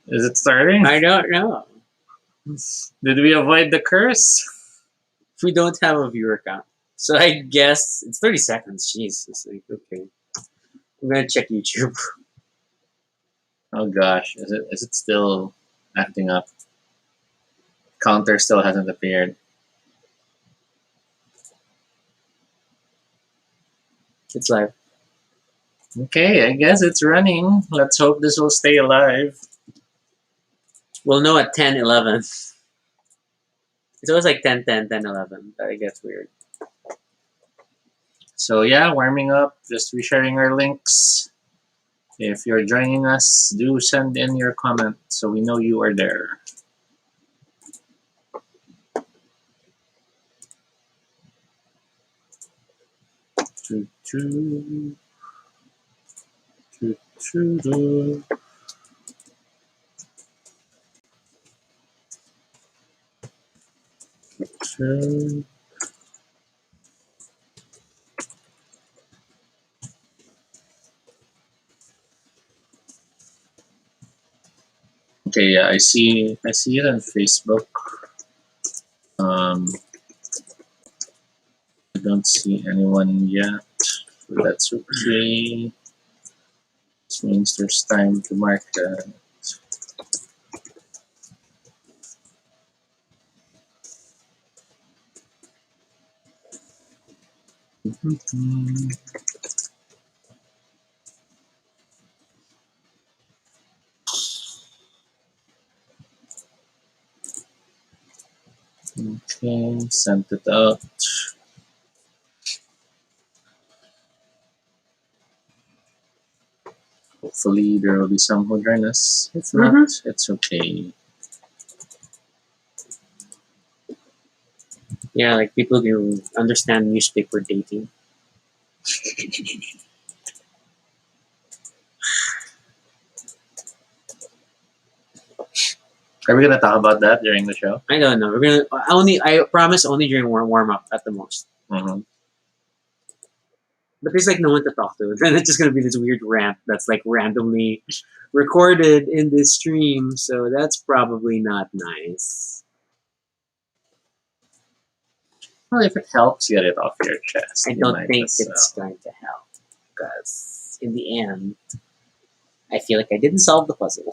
Is it starting? I don't know. Did we avoid the curse? We don't have a viewer count. So I guess it's 30 seconds. Jeez. It's like, okay. I'm gonna check YouTube. Oh gosh, is it still acting up? Counter still hasn't appeared. It's live. Okay, I guess it's running. Let's hope this will stay alive. We'll know at 10, 11. It's always like 10, 10, 10, 11. But it gets weird. So yeah, warming up, just resharing our links. If you're joining us, do send in your comment so we know you are there. Choo, choo. Choo, choo, choo. Choo. Okay, yeah, I see it on Facebook. I don't see anyone yet. But that's okay. This means there's time to mark that. Okay, sent it out. Hopefully there will be some who join us. If not, it's okay. Yeah, like people who understand newspaper dating. Are we gonna talk about that during the show? I don't know. We're gonna I promise only during warm up at the most. Mm-hmm. But there's like no one to talk to. Then it's just gonna be this weird rant that's like randomly recorded in this stream. So that's probably not nice. Well, if it helps get it off your chest, I you don't might think as it's going to help because in the end, I feel like I didn't solve the puzzle.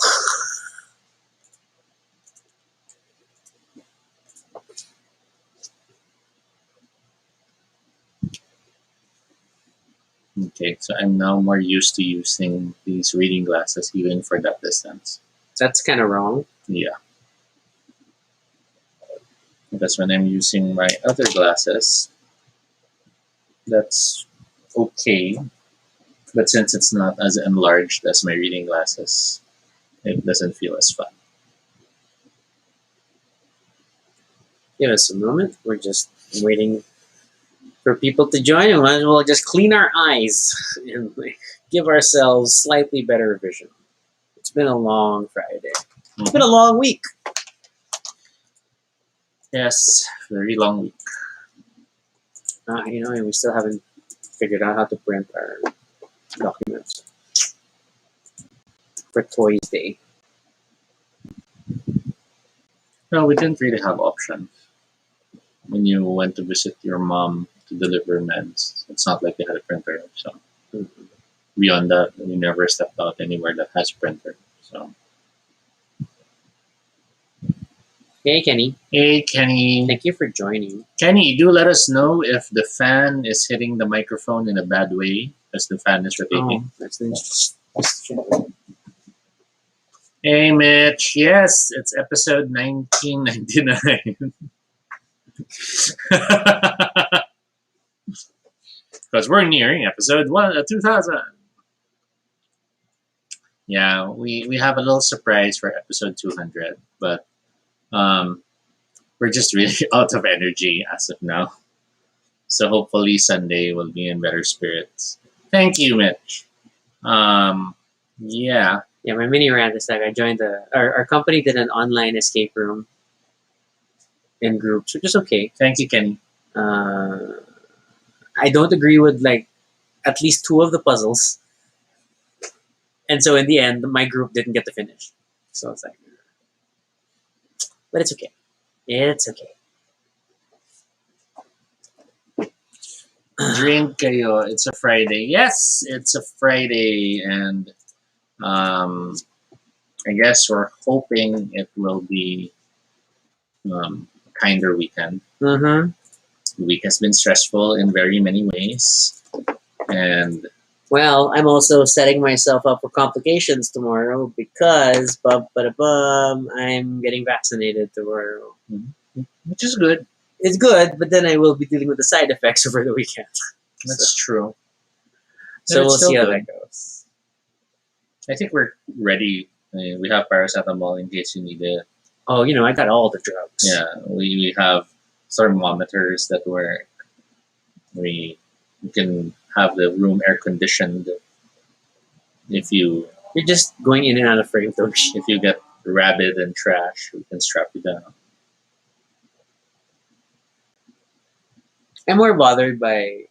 Okay, so I'm now more used to using these reading glasses even for that distance. That's kind of wrong. Yeah. Because when I'm using my other glasses, that's okay. But since it's not as enlarged as my reading glasses, it doesn't feel as fun. Give us a moment. We're just waiting for people to join, and might as well just clean our eyes and give ourselves slightly better vision. It's been a long Friday. It's been a long week. Yes, very long week. And we still haven't figured out how to print our documents for Toys Day. No, we didn't really have options. When you went to visit your mom to deliver meds, it's not like they had a printer. So beyond that, we never stepped out anywhere that has a printer. So Hey, Kenny. hey, Kenny. Thank you for joining. Kenny, do let us know if the fan is hitting the microphone in a bad way as the fan is rotating. That's the question. Hey, Mitch. Yes, it's episode 1999. Because we're nearing episode 2000. Yeah, we have a little surprise for episode 200, but we're just really out of energy as of now. So hopefully Sunday will be in better spirits. Thank you, Mitch. Yeah. Yeah, my mini rant is like I joined our company did an online escape room. in groups, which is okay. Thank you, Kenny. Uh, I don't agree with like at least two of the puzzles, and so in the end, my group didn't get to finish. So it's like, but it's okay. It's okay. Drink kayo. It's a Friday. Yes, it's a Friday, and um, I guess we're hoping it will be a kinder weekend. Mm-hmm. The week has been stressful in very many ways, and Well, I'm also setting myself up for complications tomorrow because I'm getting vaccinated tomorrow. which is good. It's good, but then I will be dealing with the side effects over the weekend. That's true. So it's we'll still see how good. that goes. I think we're ready. I mean, we have paracetamol in case you need it. Oh, I got all the drugs. Yeah, we have thermometers that work. We can have the room air conditioned if you You're just going in and out of frame, don't you? if you get rabid and trash, we can strap you down. I'm more bothered by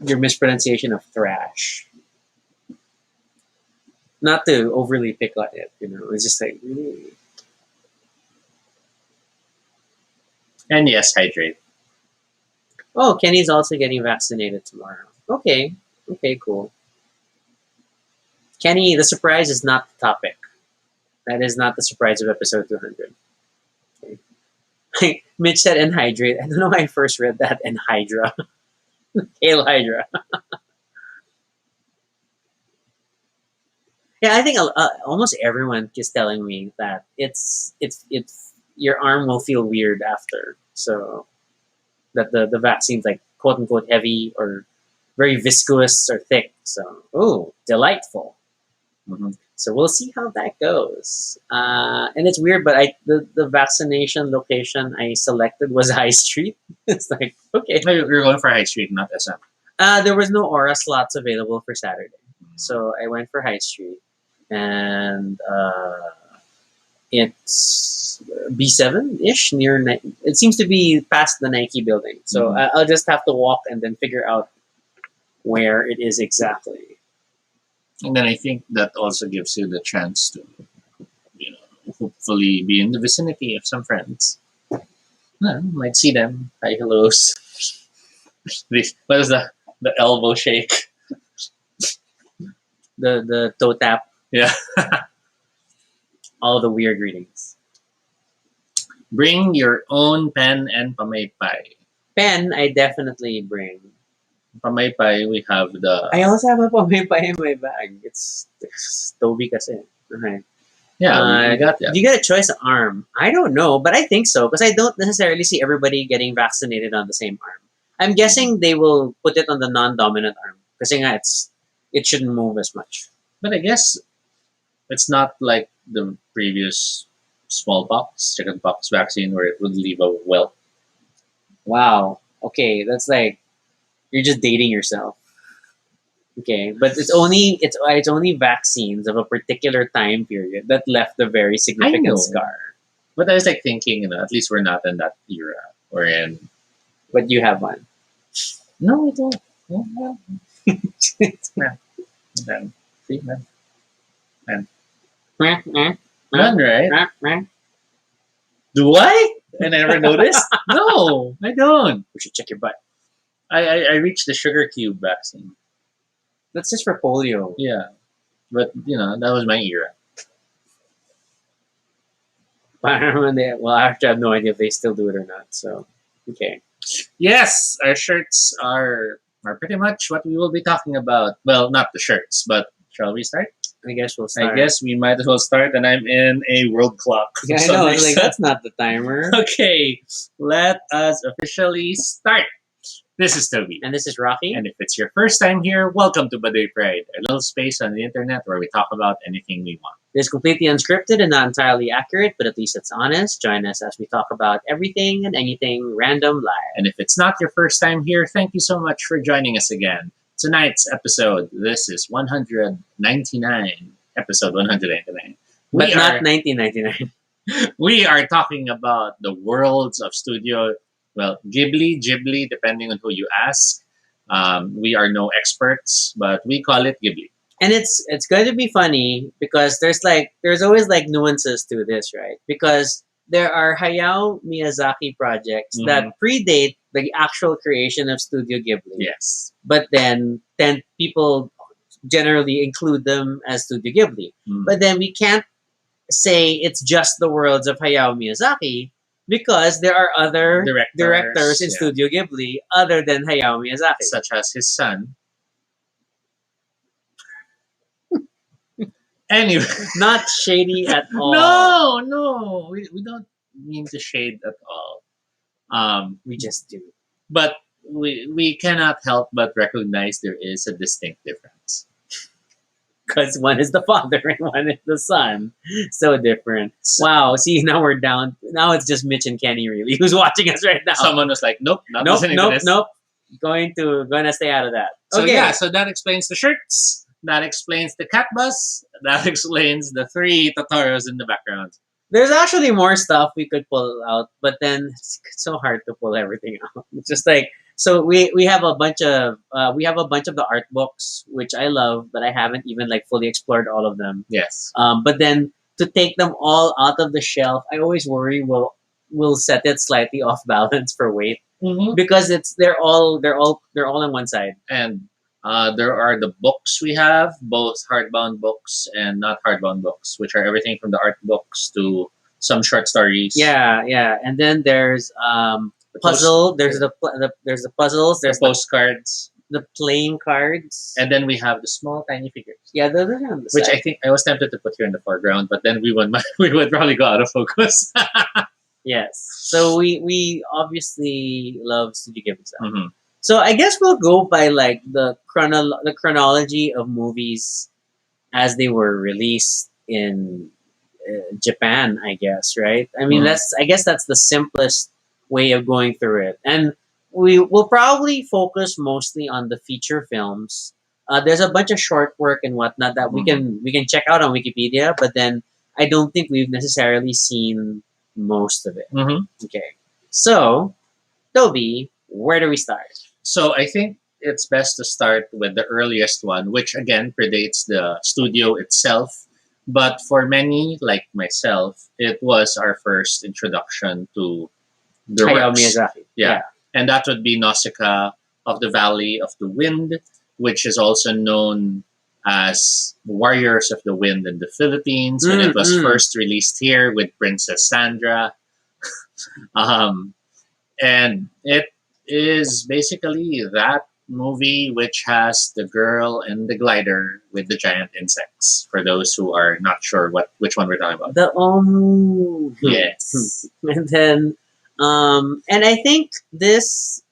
your mispronunciation of thrash. Not to overly pick on it, it's just like, And yes, hydrate. oh, Kenny's also getting vaccinated tomorrow. Okay, cool. Kenny, the surprise is not the topic. That is not the surprise of episode 200. Okay. Mitch said enhydrate. I don't know why I first read that enhydra. Hail Hydra. Yeah, I think almost everyone is telling me that it's your arm will feel weird after. So that the vaccine's like quote unquote heavy or very viscous or thick. So delightful. Mm-hmm. So we'll see how that goes. And it's weird, but the vaccination location I selected was High Street. It's like, okay. You're going for High Street, not SM. There was no Aura slots available for Saturday. So I went for High Street. And it's B7-ish, near it seems to be past the Nike building. So I'll just have to walk and then figure out where it is exactly. And then I think that also gives you the chance to, hopefully be in the vicinity of some friends. Might see them. Hi, hellos. What is the elbow shake? The toe tap. Yeah. All the weird readings. Bring your own pen and pamaypay. Pen, I definitely bring. Pamaypay, we have the... I also have a pamaypay in my bag. It's Toby kasi. Okay. Yeah, we got that. Do you get a choice of arm? I don't know, but I think so because I don't necessarily see everybody getting vaccinated on the same arm. I'm guessing they will put it on the non-dominant arm because it shouldn't move as much. But I guess it's not like the previous smallpox, chickenpox vaccine where it would leave a welt. Wow. Okay, that's like you're just dating yourself. Okay, but it's only vaccines of a particular time period that left a very significant scar. But I was like thinking, at least we're not in that era. We're in. But you have one. No, I don't. No. Man. See, man. None, right? Do I? I never noticed? No, I don't. We should check your butt. I reached the sugar cube vaccine. That's just for polio. Yeah. But, that was my era. Well, actually, I have no idea if they still do it or not. So, okay. Yes, our shirts are pretty much what we will be talking about. Well, not the shirts, but shall we start? I guess we'll start. I guess we might as well start, and I'm in a world clock. Yeah, I know. Like, that's not the timer. Okay, let us officially start. This is Toby. And this is Rocky. And if it's your first time here, welcome to Baduy Pride, a little space on the internet where we talk about anything we want. It is completely unscripted and not entirely accurate, but at least it's honest. Join us as we talk about everything and anything random live. And if it's not your first time here, thank you so much for joining us again. Tonight's episode, this is 199, episode 199. But not 1999. We are talking about the worlds of studio. Well, Ghibli, depending on who you ask. We are no experts, but we call it Ghibli. And it's going to be funny because there's always like nuances to this, right? Because there are Hayao Miyazaki projects that Mhm. predate the actual creation of Studio Ghibli, Yes. but then people generally include them as Studio Ghibli. Mm. But then we can't say it's just the worlds of Hayao Miyazaki because there are other directors in Yeah. Studio Ghibli other than Hayao Miyazaki. Such as his son. Anyway. Not shady at all. No. We don't mean to shade at all. We just do. But we cannot help but recognize there is a distinct difference. Because one is the father and one is the son. So different. Wow. See, now we're down. Now it's just Mitch and Kenny, really, who's watching us right now. Someone was like, nope, not Nope, listening to this. nope. Gonna stay out of that. So Okay. yeah, so that explains the shirts. That explains the cat bus. That explains the 3 Totoros in the background. There's actually more stuff we could pull out, but then it's so hard to pull everything out. It's just like so we have a bunch of the art books which I love, but I haven't even like fully explored all of them. Yes. But then to take them all out of the shelf, I always worry will set it slightly off balance for weight Mm-hmm. because they're all on one side. And there are the books we have, both hardbound books and not hardbound books, which are everything from the art books to some short stories. Yeah, and then there's The puzzle. There's there's the puzzles. the There's postcards. the playing cards. And then we have the small tiny figures. Yeah, those are on the Which side. I think I was tempted to put here in the foreground, but then we would probably go out of focus. Yes. So we obviously love Studio Ghibli stuff. Mhm. So I guess we'll go by like the chronology of movies as they were released in Japan. I guess, right? I mean, Mhm. I guess that's the simplest way of going through it, and we will probably focus mostly on the feature films. There's a bunch of short work and whatnot that we can check out on Wikipedia, but then I don't think we've necessarily seen most of it. Mhm. Okay. So, Toby, where do we start? So I think it's best to start with the earliest one, which again predates the studio itself. But for many, like myself, it was our first introduction to the Hayao works. Miyazaki. Yeah. And that would be Nausicaa of the Valley of the Wind, which is also known as Warriors of the Wind in the Philippines when it was Mm. first released here with Princess Sandra. Um, and it is basically that movie which has the girl and the glider with the giant insects. For those who are not sure which one we're talking about. The Yes. and then and I think this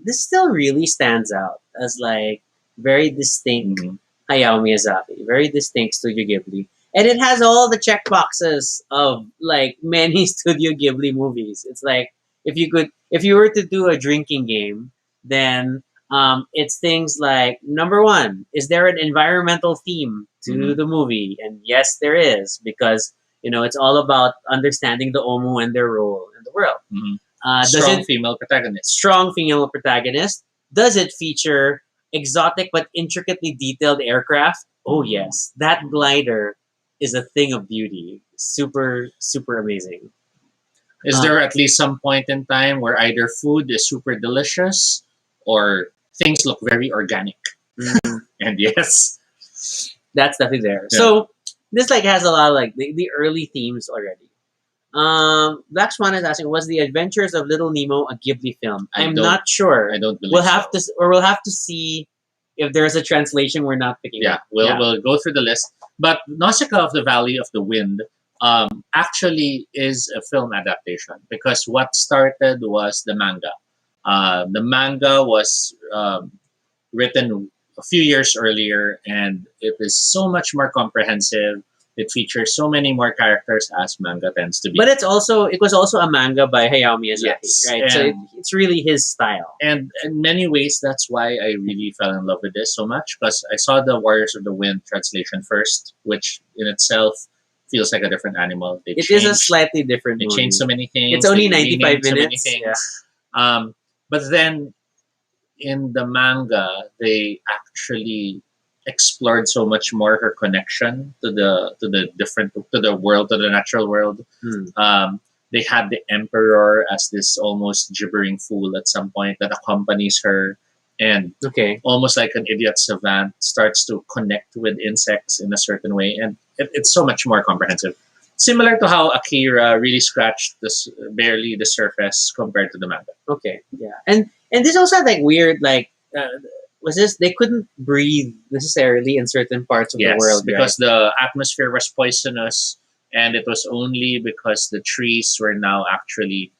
still really stands out as like very distinct Mhm. Hayao Miyazaki, very distinct Studio Ghibli. And it has all the check boxes of like many Studio Ghibli movies. It's like if you were to do a drinking game, then it's things like number one, is there an environmental theme to Mhm. the movie? And yes, there is because it's all about understanding the Omu and their role in the world. Mhm. Does Strong it female protagonist. strong female protagonist? Does it feature exotic but intricately detailed aircraft? Oh yes, that glider is a thing of beauty. Super super amazing. Is there at least some point in time where either food is super delicious or things look very organic? And yes. That's definitely there. Yeah. So this like has a lot of like the early themes already. Black Swan is asking, was the Adventures of Little Nemo a Ghibli film? I I'm don't- not sure. I don't believe We'll have so. we'll have to see if there's a translation we're not picking Yeah, up. we'll go through the list. But Nausicaa of the Valley of the Wind actually is a film adaptation because what started was the manga. The manga was written a few years earlier, and it is so much more comprehensive. It features so many more characters as manga tends to be. But it was also a manga by Hayao Miyazaki, Yes, right? So and- it's really his style. And in many ways, that's why I really fell in love with this so much because I saw the Warriors of the Wind translation first, which in itself feels like a different animal. It is a slightly different They movie. changed so many things. It's only They 95 renamed so many minutes. Yeah. things. But then in the manga, they actually explored so much more her connection to the different to the world, to the natural world. Hmm. They had the emperor as this almost gibbering fool at some point that accompanies her, and Okay. almost like an idiot savant starts to connect with insects in a certain way, and it's so much more comprehensive. Similar to how Akira really scratched this barely the surface compared to the manga. Okay. Yeah. And this also had like weird like was this they couldn't breathe necessarily in certain parts of the Yes, world, right? because the atmosphere was poisonous, and it was only because the trees were now actually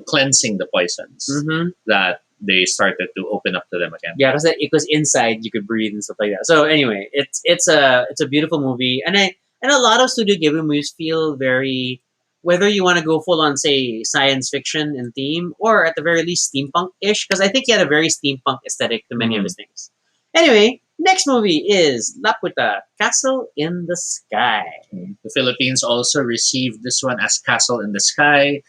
cleansing the poisons Mm-hmm. that they started to open up to them again. Yeah, because it was inside you could breathe and stuff like that. So anyway, it's a beautiful movie, and a lot of Studio Ghibli movies feel very whether you want to go full on say science fiction and theme or at the very least steampunk ish because I think he had a very steampunk aesthetic to many of his things. Anyway, next movie is Laputa Castle in the Sky. The Philippines also received this one as Castle in the Sky,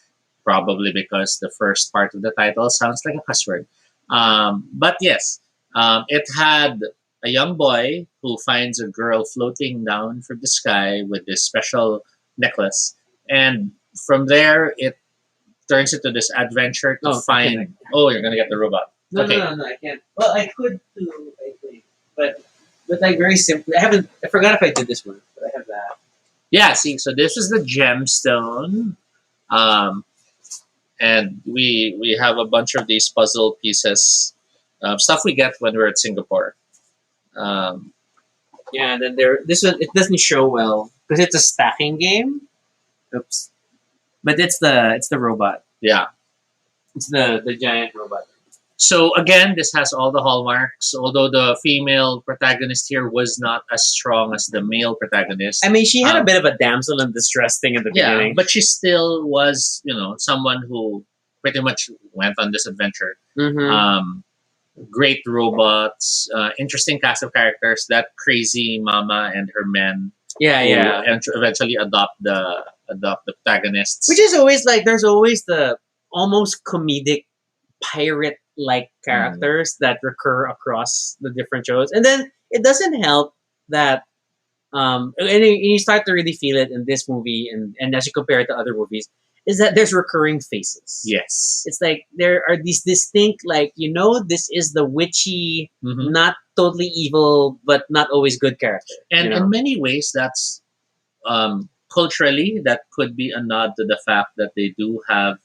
probably because the first part of the title sounds like a cuss word. But yes, it had a young boy who finds a girl floating down from the sky with this special necklace. And from there, it turns into this adventure to Oh, find. Oh, you're going to get the robot. No, Okay. no, I can't. Well, I could too, I think, but like very simply. I haven't. I forgot if I did this one, but I have that. Yeah, see, so this is the gemstone. Um, and we have a bunch of these puzzle pieces, stuff we get when we're at Singapore. Um, Yeah, and then there. This one it doesn't show well because it's a stacking game. Oops. But it's the robot. yeah. It's the giant robot. So again, this has all the hallmarks. Although the female protagonist here was not as strong as the male protagonist. I mean, she had a Um, bit of a damsel in distress thing in the yeah, beginning. but she still was, someone who pretty much went on this adventure. Mm-hmm. Great robots, interesting cast of characters. That crazy mama and her men Yeah, who yeah. eventually adopt the protagonists. Which is always like there's always the almost comedic pirate like characters that recur across the different shows. And then it doesn't help that and you start to really feel it in this movie and as you compare it to other movies, is that there's recurring faces. Yes. It's like there are these distinct like, this is the witchy, Mhm. not totally evil, but not always good character. And in many ways, that's culturally that could be a nod to the fact that they do have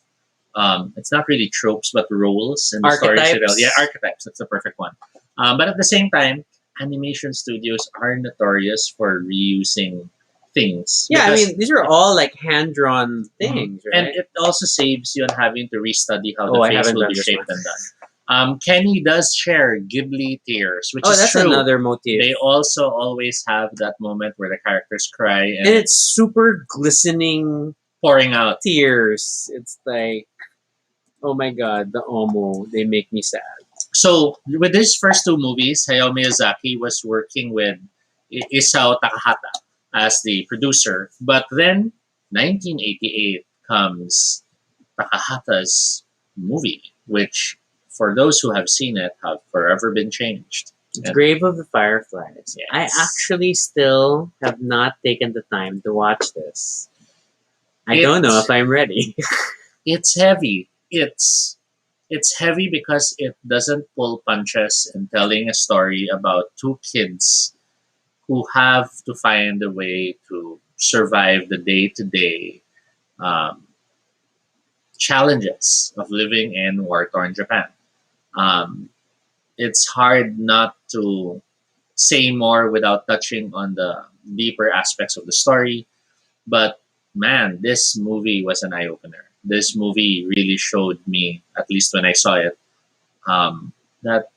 it's not really tropes but roles in the stories they tell. Archetypes. Yeah, archetypes. That's the perfect one. But at the same time, animation studios are notorious for reusing things. Yeah, I because- mean these are all like hand drawn things, right? and it also saves you on having to restudy how Oh, I the face haven't will done be this shaped one. and done. Kenny does share Ghibli tears, which Oh, is that's true. another motif. They also always have that moment where the characters cry and And it's super glistening pouring out. tears. It's like, oh my god, the Omo, they make me sad. So with his first two movies, Hayao Miyazaki was working with Isao Takahata as the producer. But then 1988 comes Takahata's movie, which for those who have seen it have forever been changed. It's Grave of the Fireflies. Yes. I actually still have not taken the time to watch this. I don't know if I'm ready. It's heavy. It's heavy because it doesn't pull punches in telling a story about two kids who have to find a way to survive the day to day challenges of living in war torn Japan. Um, it's hard not to say more without touching on the deeper aspects of the story. But man, this movie was an eye opener. This movie really showed me, at least when I saw it, that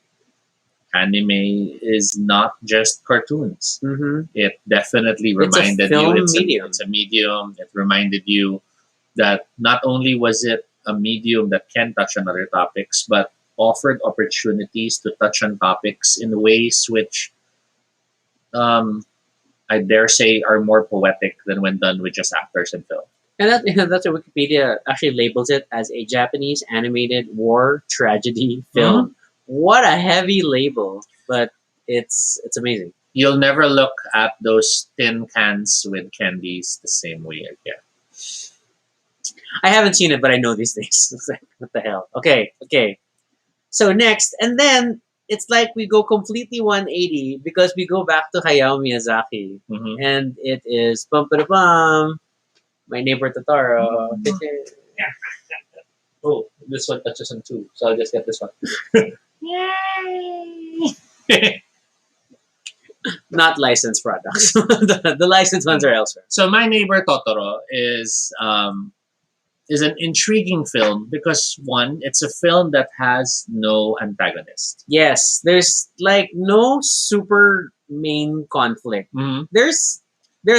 anime is not just cartoons. Mm-hmm. It definitely It's a reminded film you medium. It's a medium. It reminded you that not only was it a medium that can touch on other topics, but offered opportunities to touch on topics in ways which I dare say, are more poetic than when done with just actors and film. And that's what Wikipedia actually labels it as a Japanese animated war tragedy film. What a heavy label, but it's amazing. You'll never look at those tin cans with candies the same way again. I haven't seen it, but I know these things. It's like, what the hell? Okay, okay. So next, and then it's like we go completely 180 because we go back to Hayao Miyazaki, Hmm. and it is bum ba bum. My neighbor Totoro. Oh, this one touches on two, so I'll just get this one. Yay! Not licensed products. The licensed ones are elsewhere. So, My Neighbor Totoro is an intriguing film because one, it's a film that has no antagonist. Yes, there's like no super main conflict. Hmm. There's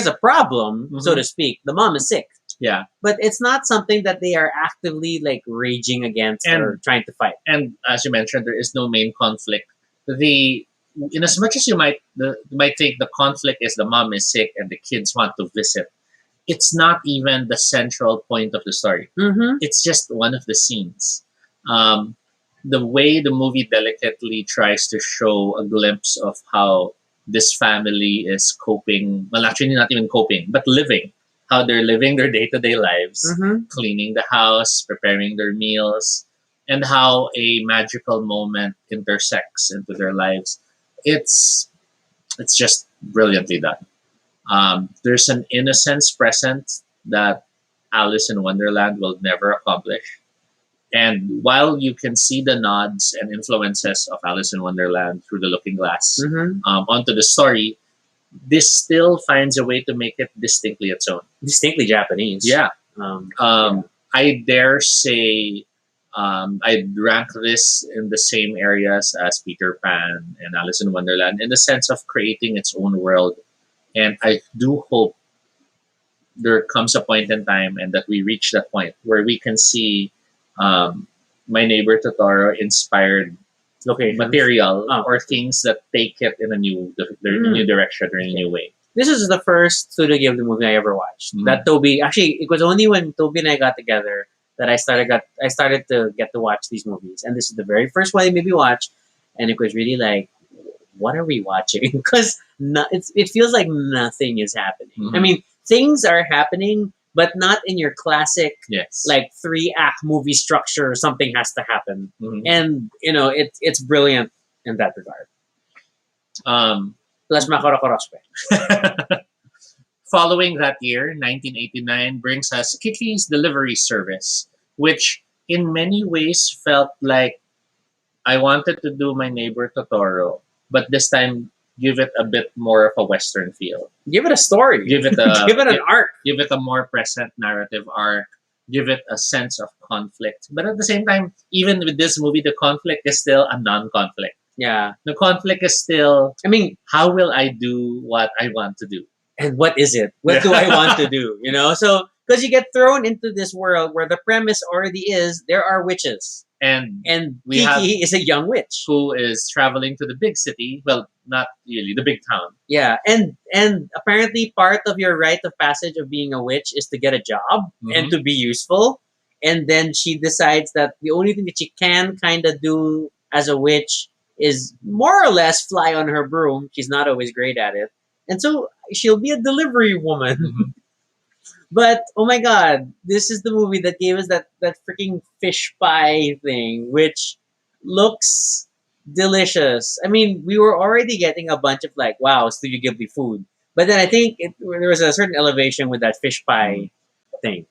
a problem, so Mhm. to speak. The mom is sick, Yeah, but it's not something that they are actively like raging against And- or trying to fight. and as you mentioned, there is no main conflict. In as much as you might think the conflict is the mom is sick and the kids want to visit, it's not even the central point of the story. Mm-hmm. It's just one of the scenes. Um, the way the movie delicately tries to show a glimpse of how this family is coping, well, actually, not even coping, but living, how they're living their day to day lives, Mm-hmm. cleaning the house, preparing their meals, and how a magical moment intersects into their lives. It's it's just brilliantly done. There's an innocence present that Alice in Wonderland will never accomplish. And while you can see the nods and influences of Alice in Wonderland through the looking glass Mm-hmm. onto the story, this still finds a way to make it distinctly its own. Distinctly Japanese. Yeah. Yeah. I dare say I'd rank this in the same areas as Peter Pan and Alice in Wonderland in the sense of creating its own world. And I do hope there comes a point in time and that we reach that point where we can see um, My Neighbor Totoro inspired Okay. material Oh. or things that take it in a new direction or in a new way. This is the first Studio Ghibli movie I ever watched. Mm. That Toby actually it was only when Toby and I got together that I started to get to watch these movies, and this is the very first one he made me watch, and it was really like, what are we watching? Because it feels like nothing is happening. Mhm. I mean, things are happening, but not in your classic Yes. like 3-act movie structure. Something has to happen, Mhm. and it's brilliant in that regard. Um, Plus, makorokorospe. Following that year, 1989 brings us Kiki's Delivery Service, which in many ways felt like I wanted to do My Neighbor Totoro, but this time give it a bit more of a Western feel. Give it a story. Give it a Give it an arc. give it a more present narrative arc. Give it a sense of conflict. But at the same time, even with this movie, the conflict is still a non-conflict. Yeah. The conflict is still I mean, how will I do what I want to do? and what is it? What do I want to do? You know? So, because you get thrown into this world where the premise already is there are witches. And And We have- Kiki is a young witch. who is traveling to the big city? Well, not really, the big town. Yeah. And apparently part of your rite of passage of being a witch is to get a job and Mhm. to be useful. And then she decides that the only thing that she can kind of do as a witch is more or less fly on her broom. She's not always great at it. And so she'll be a delivery woman. Mhm. But oh my god, this is the movie that gave us that freaking fish pie thing, which looks delicious. I mean, we were already getting a bunch of like, wow, Studio Ghibli food. But then I think there was a certain elevation with that fish pie thing.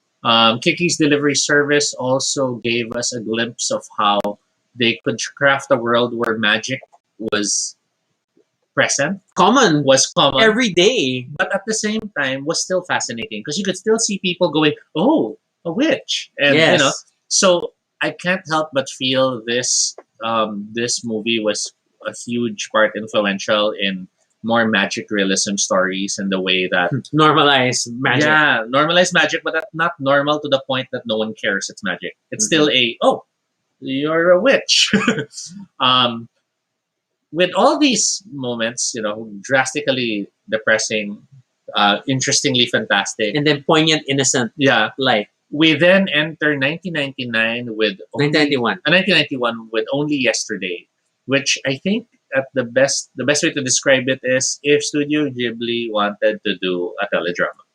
Kiki's Delivery Service also gave us a glimpse of how they could craft a world where magic was present, Common was common, every day. but at the same time was still fascinating because you could still see people going, "Oh, a witch," and Yes. you know. So I can't help but feel this movie was a huge part influential in more magic realism stories and the way that Normalize magic. yeah, normalized magic, but not normal to the point that no one cares it's magic. It's still you're a witch. um, with all these moments, drastically depressing, interestingly fantastic. And then poignant, innocent, Yeah. light. We then enter 1999 with only, 1991. 1991 with Only Yesterday, which I think at the best way to describe it is if Studio Ghibli wanted to do a teledrama.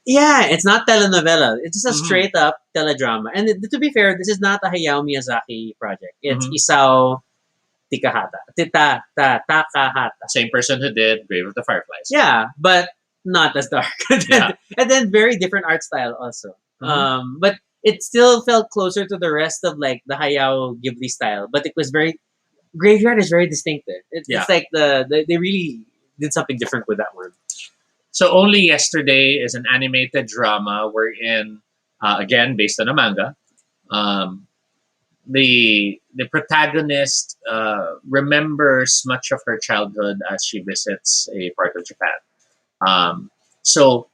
Yeah, it's not telenovela. It's just a Mhm. straight up teledrama. And to be fair, this is not a Hayao Miyazaki project. It's Mhm. Isao Takahata. Same person who did Grave of the Fireflies. Yeah, but not as dark. Yeah. And then very different art style also. But it still felt closer to the rest of like the Hayao Ghibli style. But it was very Graveyard is very distinctive. Yeah. It's like they really did something different with that one. So Only Yesterday is an animated drama wherein, again, based on a manga, um, the protagonist remembers much of her childhood as she visits a part of Japan. So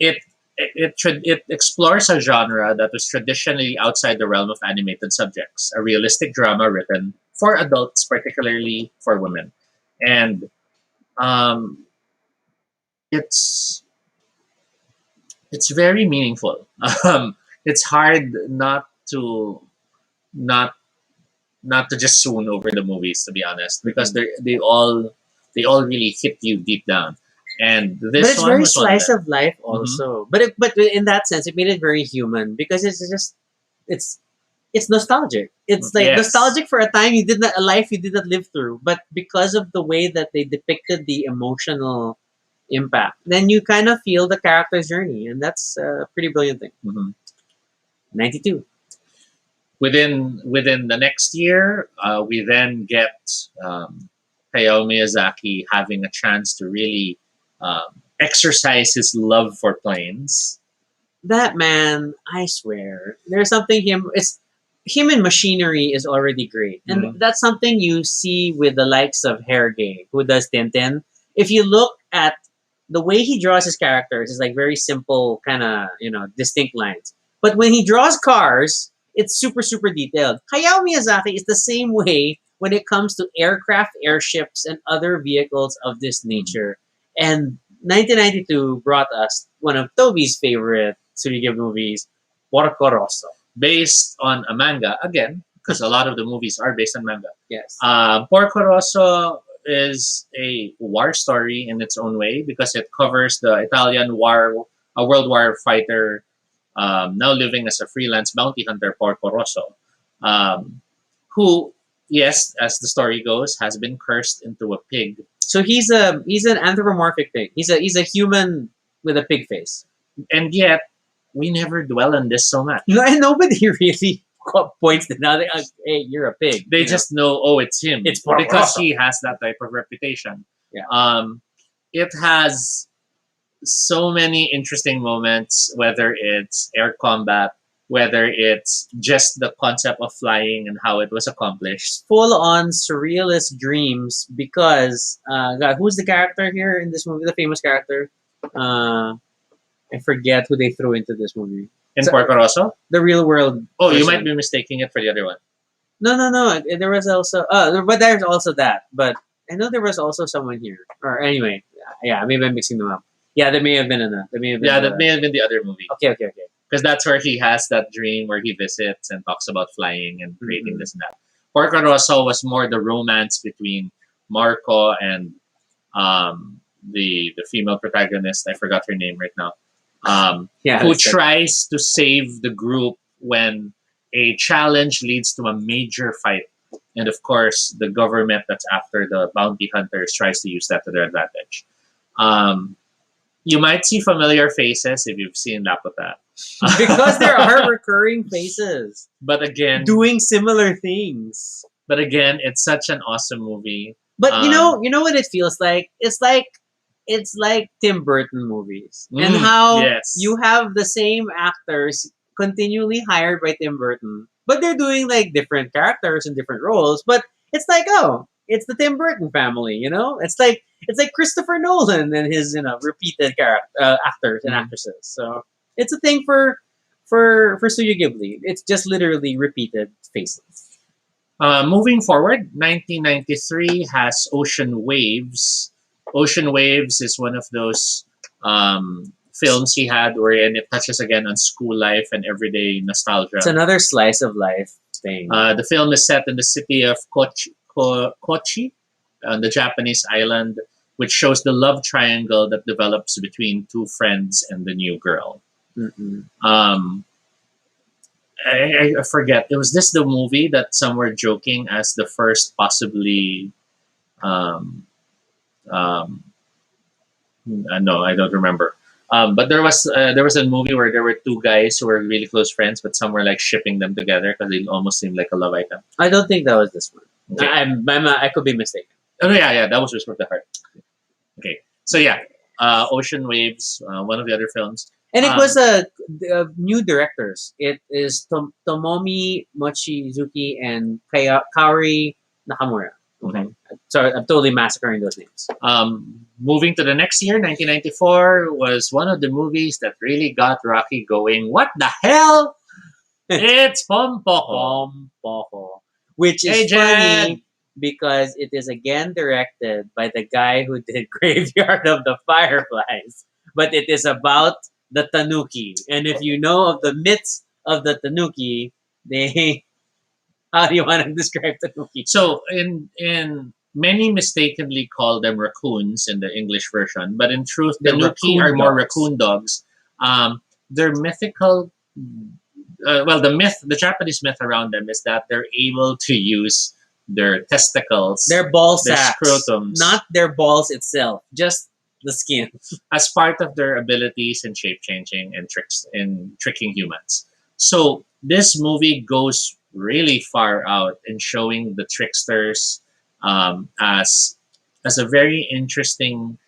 it it explores a genre that was traditionally outside the realm of animated subjects, a realistic drama written for adults, particularly for women, and um, it's it's very meaningful. It's hard not not to just swoon over the movies, to be honest, because they all really hit you deep down. And But this it's one very was one of slice them. of life also. But in that sense, it made it very human because it's it's nostalgic. It's like Yes. nostalgic for a time you did not a life you did not live through, but because of the way that they depicted the emotional impact, then you kind of feel the character's journey, and that's a pretty brilliant thing. Mhm. 92. Within the next year, we then get Hayao Miyazaki having a chance to really exercise his love for planes. That man, I swear, there's something him. It's him in machinery is already great, and Mhm. that's something you see with the likes of Hergé, who does Tintin. If you look at the way he draws his characters, it's like very simple, kind of distinct lines. But when he draws cars, it's super super detailed. Hayao Miyazaki is the same way when it comes to aircraft, airships, and other vehicles of this nature. And 1992 brought us one of Toby's favorite Studio Ghibli movies, Porco Rosso. Based on a manga again, because a lot of the movies are based on manga. Yes. Porco Rosso is a war story in its own way because it covers the Italian war, a World War fighter, now living as a freelance bounty hunter, Porco Rosso, who, yes, as the story goes, has been cursed into a pig. So he's an anthropomorphic pig. He's a human with a pig face. And yet, we never dwell on this so much. No, and nobody really points it out. Like, hey, you're a pig. They just know, oh, it's him. It's Porco because Rosso. he has that type of reputation. Yeah. It has so many interesting moments, whether it's air combat, whether it's just the concept of flying and how it was accomplished. Full on surrealist dreams because God, who's the character here in this movie? The famous character. I forget who they threw into this movie. In So- Porco Rosso? The real world. Oh, you person. might be mistaking it for the other one. No. There was also. But there's also that. But I know there was also someone here. Or anyway, yeah. Maybe I'm mixing them up. Yeah, there may have been enough. There may have been. Yeah, that may have been the other movie. Okay. Because that's where he has that dream where he visits and talks about flying and creating Mhm. this and that. Porco Rosso was more the romance between Marco and the female protagonist. I forgot her name right now. Yeah. Who that's it. tries to save the group when a challenge leads to a major fight. And of course, the government that's after the bounty hunters tries to use that to their advantage. You might see familiar faces if you've seen Laputa. Because there are recurring faces But again, doing similar things. it's such an awesome movie. But you know what it feels like? It's like Tim Burton movies. And Mm, how yes. you have the same actors continually hired by Tim Burton, but they're doing like different characters and different roles. But it's like, oh, it's the Tim Burton family, It's like Christopher Nolan and his repeated actors and Mm. actresses. So it's a thing for Studio Ghibli. It's just literally repeated faces. Moving forward, 1993 has Ocean Waves. Ocean Waves is one of those films he had, wherein it touches again on school life and everyday It's nostalgia. another slice of life thing. The film is set in the city of Kochi, on the Japanese island, which shows the love triangle that develops between two friends and the new girl. Mm-mm. Um, I forget. It was this the movie that some were joking as the first possibly. Um, um, no, I don't remember. But there was a movie where there were two guys who were really close friends, but some were like shipping them together because they almost seemed like a love item. I don't think that was this one. Okay. I could be mistaken. Oh no, yeah, that was Whisper of the Heart. Okay, so yeah, Ocean Waves, one of the other films. And it was new directors. It is Tomomi Mochizuki and Kaori Nakamura. Okay. Mhm. Sorry, I'm totally massacring those names. Moving to the next year, 1994, was one of the movies that really got Rocky going. What the hell? It's Pompoko. Pompoko. Which Hey, is Jed! funny because it is again directed by the guy who did Graveyard of the Fireflies. But it is about the Tanuki. And if you know of the myths of the Tanuki, they how do you want to describe Tanuki? So in many mistakenly call them raccoons in the English version, but in truth, They're Tanuki raccoon are more dogs. raccoon dogs. They're mythical. The Japanese myth around them is that they're able to use their testicles, Their ball their sacks, scrotums, not their balls itself, just the skin. as part of their abilities in shape changing and tricks in tricking humans. So this movie goes really far out in showing the tricksters as a very interesting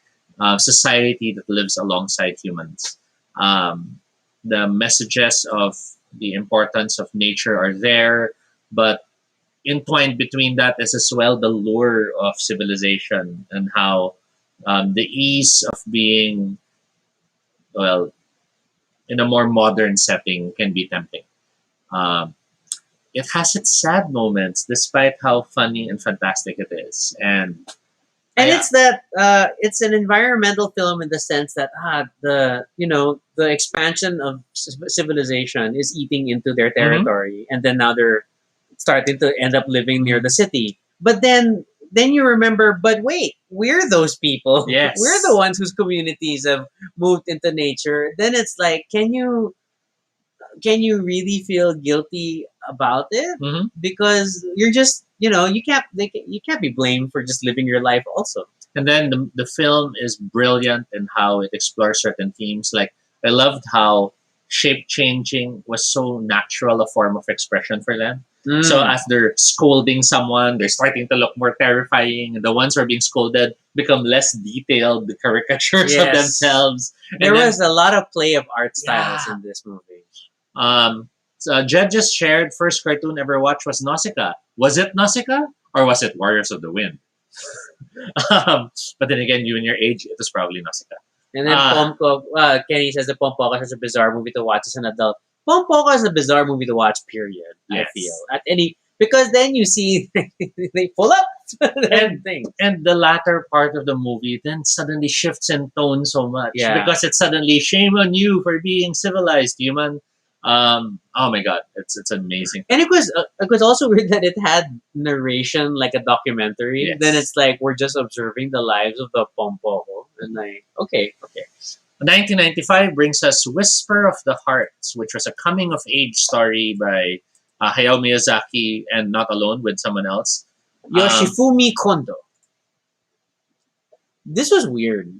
society that lives alongside humans. Um, the messages of the importance of nature are there, but entwined between that is as well the lure of civilization and how the ease of being, well, in a more modern setting can be tempting. Um, it has its sad moments, despite how funny and fantastic it is. And And I, it's that it's an environmental film in the sense that the expansion of civilization is eating into their territory, and then now they're starting to end up living near the city. But then you remember, but wait, we're those people. Yes. We're the ones whose communities have moved into nature. Then it's like, can you really feel guilty about it? Mhm. Because you're just you can't be blamed for just living your life also. And then the film is brilliant in how it explores certain themes. Like, I loved how shape changing was so natural a form of expression for them. So as they're scolding someone, they're starting to look more terrifying, and the ones who are being scolded become less detailed, the caricatures of Yes. themselves. There And then, was a lot of play of art styles Yeah. in this movie. so Jed just shared first cartoon ever watched was Nausicaa. Was it Nausicaa or was it Warriors of the Wind? But then again, you and your age, it was probably Nausicaa. And then Kenny says the Pompoko is a bizarre movie to watch as an adult. Pompoko is a bizarre movie to watch, period. I Yes. feel because then you see they pull up And- things. And the latter part of the movie then suddenly shifts in tone so much Yeah. because it's suddenly shame on you for being civilized human. Oh my god, it's amazing. And it was also weird that it had narration like a documentary. Yes. Then it's like we're just observing the lives of the Pompoko, and like okay. 1995 brings us Whisper of the Hearts, which was a coming of age story by Hayao Miyazaki, and not alone, with someone else. Yoshifumi Kondo. This was weird.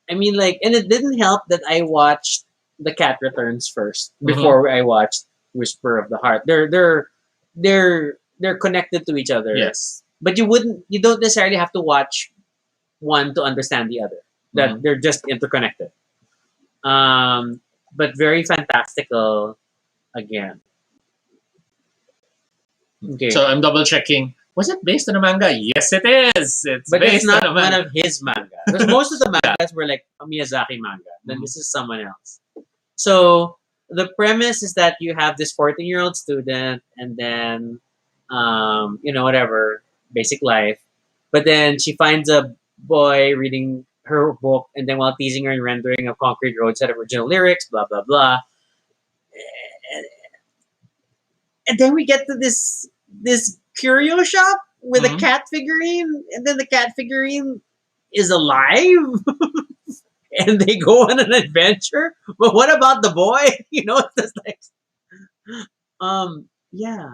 I mean, like, and it didn't help that I watched The Cat Returns first before I watched Whisper of the Heart. They're connected to each other. Yes. But you don't necessarily have to watch one to understand the other. That they're just interconnected. But very fantastical again. Okay. So I'm double checking. Was it based on a manga? Yes, it is. It's But based it's not on a one manga. of his manga. Because most of the mangas were like a Miyazaki manga. Then this is someone else. So the premise is that you have this 14-year-old student, and then, whatever, basic life. But then she finds a boy reading her book, and then while teasing her in rendering of Concrete Road, said original lyrics, blah blah blah. And, and then we get to this curio shop with a Mhm. cat figurine, and then the cat figurine is alive, and they go on an adventure. But what about the boy? It's just like, yeah.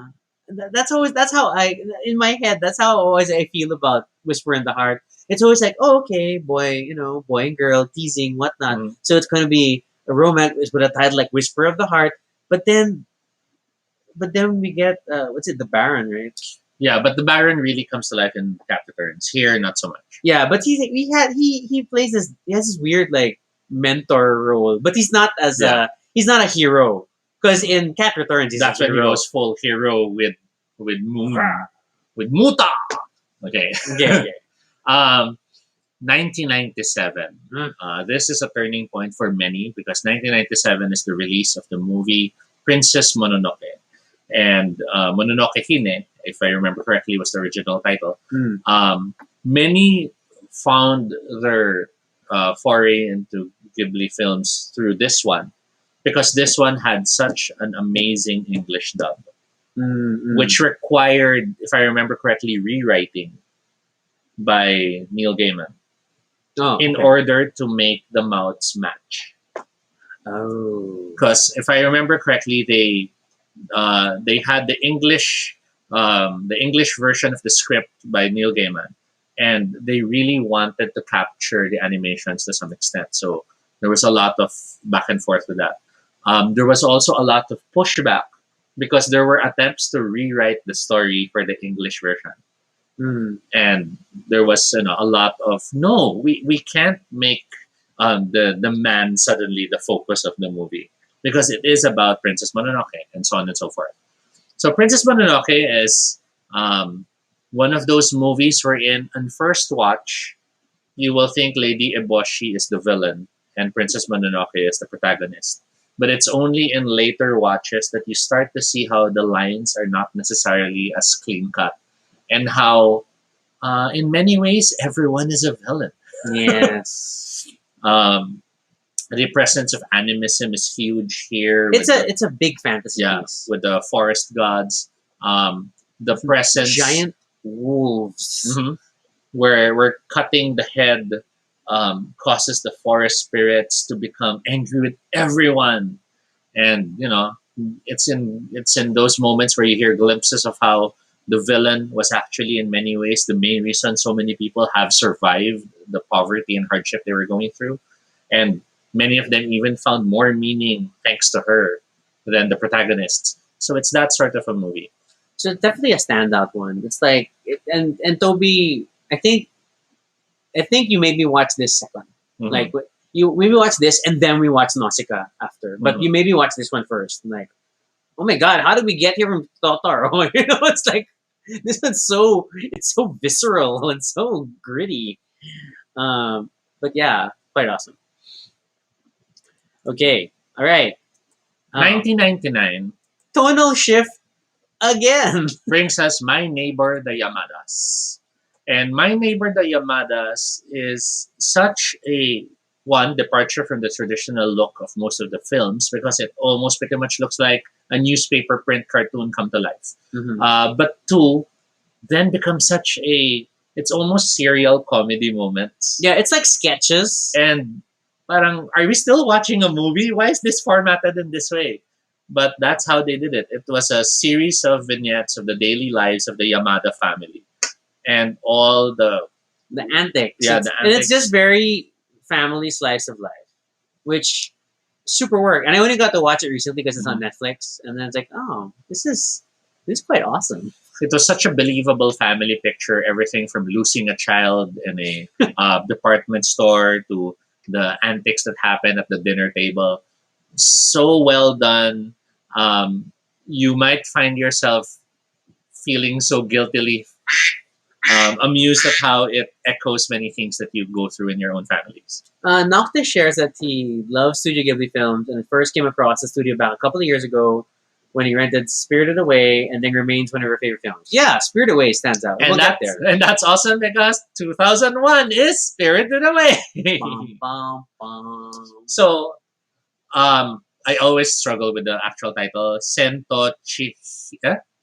That's how I in my head. That's how always I feel about Whisper in the Heart. It's always like, oh, okay, boy, boy and girl teasing, whatnot. Mhm. So it's going to be a romance with a title like Whisper of the Heart. But then we get what's it, the Baron, right? Yeah, but the Baron really comes to life in Cat Returns. Here, not so much. Yeah, but he plays this. He has this weird like mentor role, but Yeah. he's not a hero because in Cat Returns he's That's a when he hero. goes full hero with Moon, with Muta. Okay. Okay, okay. 1997. Mm. This is a turning point for many because 1997 is the release of the movie Princess Mononoke. And Mononoke Hine, if I remember correctly, was the original title. Mm. Many found their foray into Ghibli films through this one because this one had such an amazing English dub, which required, if I remember correctly, rewriting by Neil Gaiman Oh, in okay. order to make the mouths match. Oh. Because if I remember correctly, they had the English version of the script by Neil Gaiman, and they really wanted to capture the animations to some extent. So there was a lot of back and forth with that. There was also a lot of pushback because there were attempts to rewrite the story for the English version, Mm. and there was a lot of no, we can't make the man suddenly the focus of the movie because it is about Princess Mononoke and so on and so forth. So Princess Mononoke is one of those movies wherein on first watch you will think Lady Eboshi is the villain and Princess Mononoke is the protagonist. But it's only in later watches that you start to see how the lines are not necessarily as clean cut and how in many ways everyone is a villain. Yes. Um, the presence of animism is huge here. It's a big fantasy Yeah, piece. with the forest gods. The presence Giant wolves. Mhm. where cutting the head causes the forest spirits to become angry with everyone, and it's in those moments where you hear glimpses of how the villain was actually in many ways the main reason so many people have survived the poverty and hardship they were going through, and many of them even found more meaning thanks to her than the protagonists. So it's that sort of a movie. So it's definitely a standout one. It's like and Toby, I think you made me watch this second. Mhm. Like you maybe watch this and then we watch Nausicaa after. But Mhm. you maybe watch this one first. Like, oh my god, how did we get here from Totoro? It's like this one's so visceral and so gritty. But yeah, quite awesome. Okay, all right. 1999 Tonal shift again. brings us My Neighbor the Yamadas. And My Neighbor the Yamadas is such a one departure from the traditional look of most of the films because it almost pretty much looks like a newspaper print cartoon come to life. Mhm. But two, then becomes such a it's almost serial comedy moments. Yeah, it's like sketches. And parang, are we still watching a movie? Why is this formatted in this way? But that's how they did it. It was a series of vignettes of the daily lives of the Yamada family. And all The antics. Yeah, It's- the And it's antics. just very family slice of life, which super work. And I only got to watch it recently because it's on Netflix. And then it's like, oh, this is quite awesome. It was such a believable family picture. Everything from losing a child in a department store to the antics that happen at the dinner table. So well done. You might find yourself feeling so guiltily amused at how it echoes many things that you go through in your own families. Noctis shares that he loves Studio Ghibli films and first came across the studio about a couple of years ago when he rented Spirited Away and then remains one of her favorite films. Yeah, Spirited Away stands out. And We'll get that's there. and that's awesome because 2001 is Spirited Away. Bum, bum, bum. So I always struggle with the actual title, Sento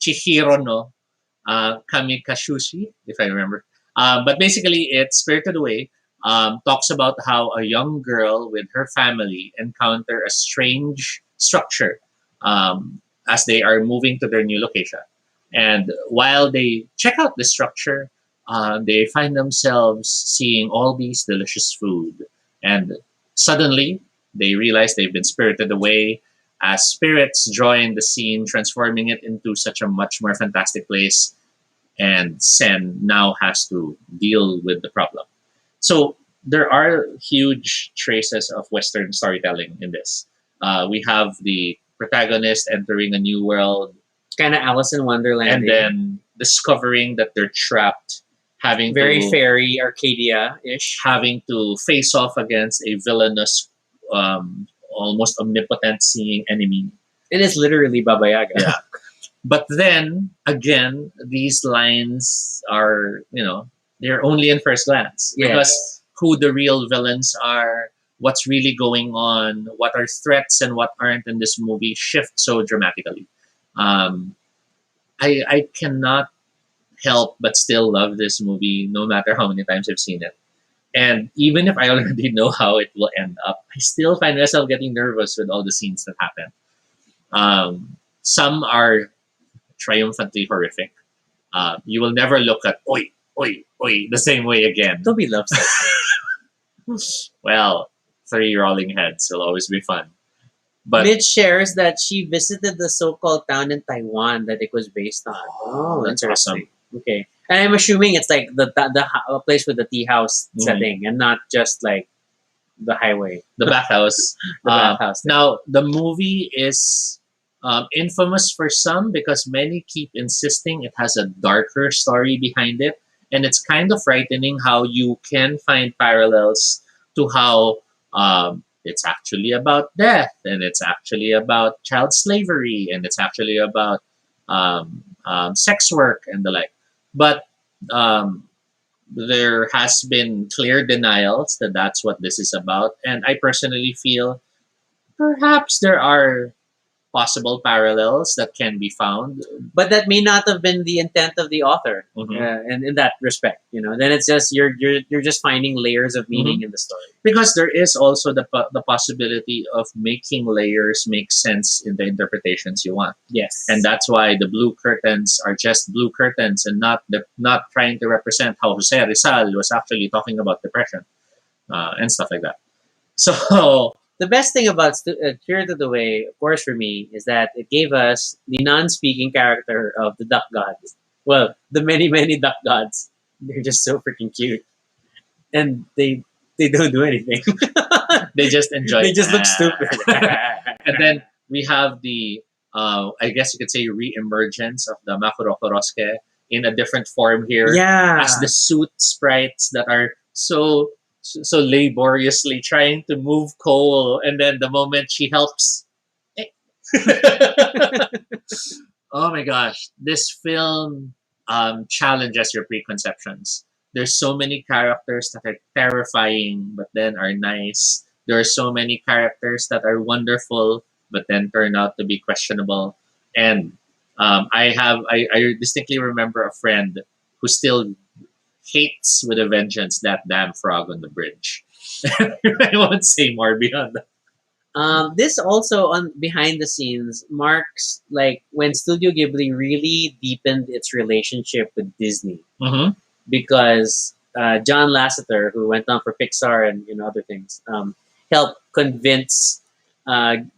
Chihiro no Kamikashushi, if I remember. But basically, it's Spirited Away. Talks about how a young girl with her family encounter a strange structure as they are moving to their new location. And while they check out the structure, they find themselves seeing all these delicious food. And suddenly, they realize they've been spirited away as spirits join the scene, transforming it into such a much more fantastic place. And Sen now has to deal with the problem. So there are huge traces of Western storytelling in this. We have the protagonist entering a new world Kind of Alice in Wonderland. and then discovering that they're trapped, having very to fairy Arcadia-ish. having to face off against a villainous, almost omnipotent seeing enemy. It is literally Baba Yaga. Yeah. But then again, these lines are, they're only in first glance Yes. because who the real villains are, what's really going on, what are threats and what aren't in this movie shift so dramatically. Um, I cannot help but still love this movie no matter how many times I've seen it. And even if I already know how it will end up, I still find myself getting nervous with all the scenes that happen. Some are triumphantly horrific. You will never look at oi, oi, oi the same way again. Toby loves that. Well, three rolling heads will always be fun. But Mitch shares that she visited the so-called town in Taiwan that it was based on. Oh, that's interesting. Okay, and I'm assuming it's like a place with the tea house Mhm. setting, and not just like the highway, the bathhouse. the bathhouse. Now, the movie is infamous for some because many keep insisting it has a darker story behind it. And it's kind of frightening how you can find parallels to how it's actually about death, and it's actually about child slavery, and it's actually about sex work and the like. But um, there has been clear denials that that's what this is about. And I personally feel perhaps there are possible parallels that can be found. But that may not have been the intent of the author, and in that respect, then it's just you're just finding layers of meaning in the story. Because there is also the possibility of making layers make sense in the interpretations you want. Yes, And that's why the blue curtains are just blue curtains and not trying to represent how Jose Rizal was actually talking about depression and stuff like that. So the best thing about Spirited Away, of course, for me, is that it gave us the non-speaking character of the duck gods. Well, the many duck gods. They're just so freaking cute, and they don't do anything. they just enjoy. They just look stupid. And then we have the, I guess you could say, re-emergence of the Makuro Korosuke in a different form here. Yeah, As the suit sprites that are so laboriously trying to move coal, and then the moment she helps, oh my gosh, this film challenges your preconceptions. There's so many characters that are terrifying but then are nice. There are so many characters that are wonderful but then turn out to be questionable. And I distinctly remember a friend who still hates with a vengeance that damn frog on the bridge. I won't say more beyond that. this also on behind the scenes marks like when Studio Ghibli really deepened its relationship with Disney, Mm-hmm. because John Lasseter, who went on for Pixar and other things, helped convince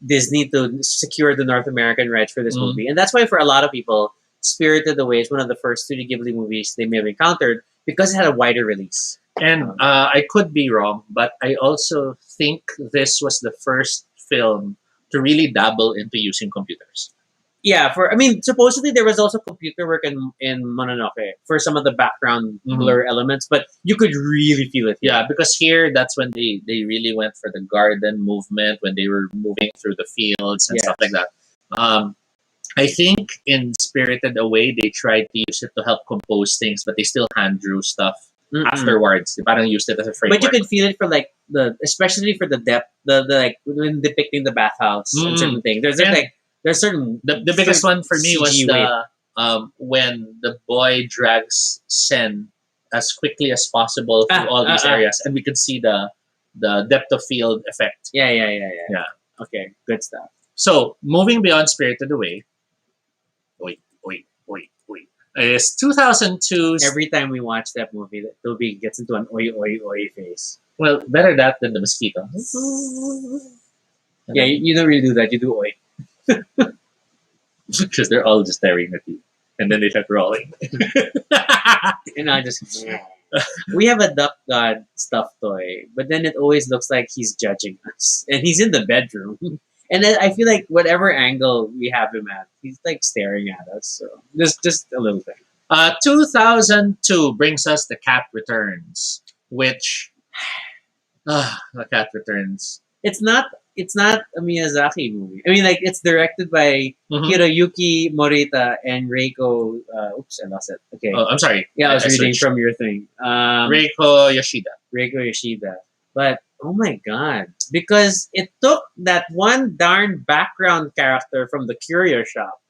Disney to secure the North American rights for this Mm. movie, and that's why for a lot of people, Spirited Away is one of the first Studio Ghibli movies they may have encountered because it had a wider release. And I could be wrong, but I also think this was the first film to really dabble into using computers. Yeah, supposedly there was also computer work in Mononoke for some of the background Mhm. blur elements, but you could really feel it. Yeah, because here that's when they really went for the garden movement when they were moving through the fields and Yes. stuff like that. Um, I think in Spirited Away, they tried to use it to help compose things, but they still hand drew stuff Mm-mm. afterwards. They parang used it as a But you framework. could feel it for like especially for the depth, the like when depicting the bathhouse and Mm. certain things. There's And like there's certain the biggest one for me was CG weight. the when the boy drags Sen as quickly as possible through all these areas, and we could see the depth of field effect. Yeah. Yeah. Okay, good stuff. So moving beyond Spirited Away, wait, is 2002's. Every time we watch that movie, that Toby gets into an oi face. Well, better that than the mosquito. Yeah, you don't really do that. You do oi. Because they're all just staring at you, and then they start rolling. And I just. We have a duck god stuffed toy, but then it always looks like he's judging us, and he's in the bedroom. And then I feel like whatever angle we have him at, he's like staring at us. So just a little thing. 2002 brings us The Cat Returns, which The Cat Returns. It's not a Miyazaki movie. I mean, like it's directed by Mhm. Hiroyuki Morita and Reiko. Oops, I lost it. Okay, Oh, I'm sorry. yeah, I was reading switched. from your thing. Reiko Yoshida. Reiko Yoshida. But oh my god, because it took that one darn background character from the curio shop,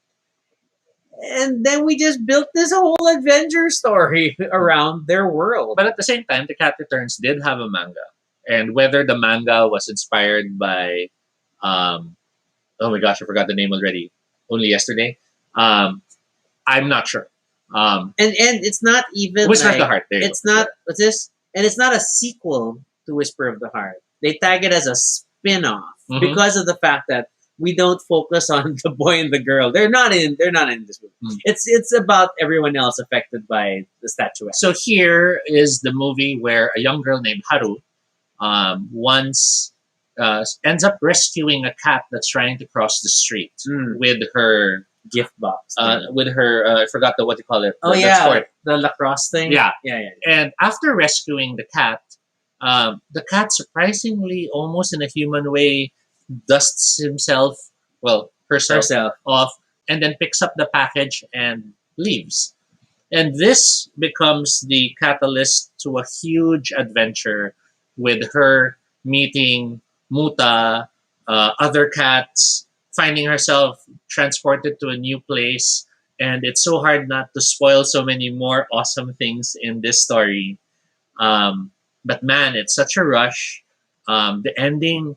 and then we just built this whole adventure story around their world. But at the same time, The Cat Returns did have a manga, and whether the manga was inspired by, oh my gosh, I forgot the name already. Only yesterday. I'm not sure. And it's not even Whisper of like, the Heart. There you it's go. not what's this, and it's not a sequel to Whisper of the Heart. They tag it as a spin-off Mhm. because of the fact that we don't focus on the boy and the girl. They're not in this movie. Mm. It's about everyone else affected by the statuette. So here is the movie where a young girl named Haru once ends up rescuing a cat that's trying to cross the street Mm. with her Gift box. I forgot what you call it. Oh the yeah, sport. the lacrosse thing. Yeah. yeah. And after rescuing the cat surprisingly, almost in a human way, dusts herself Herself. off, and then picks up the package and leaves. And this becomes the catalyst to a huge adventure with her meeting Muta, other cats, finding herself transported to a new place. And it's so hard not to spoil so many more awesome things in this story. But man, it's such a rush. The ending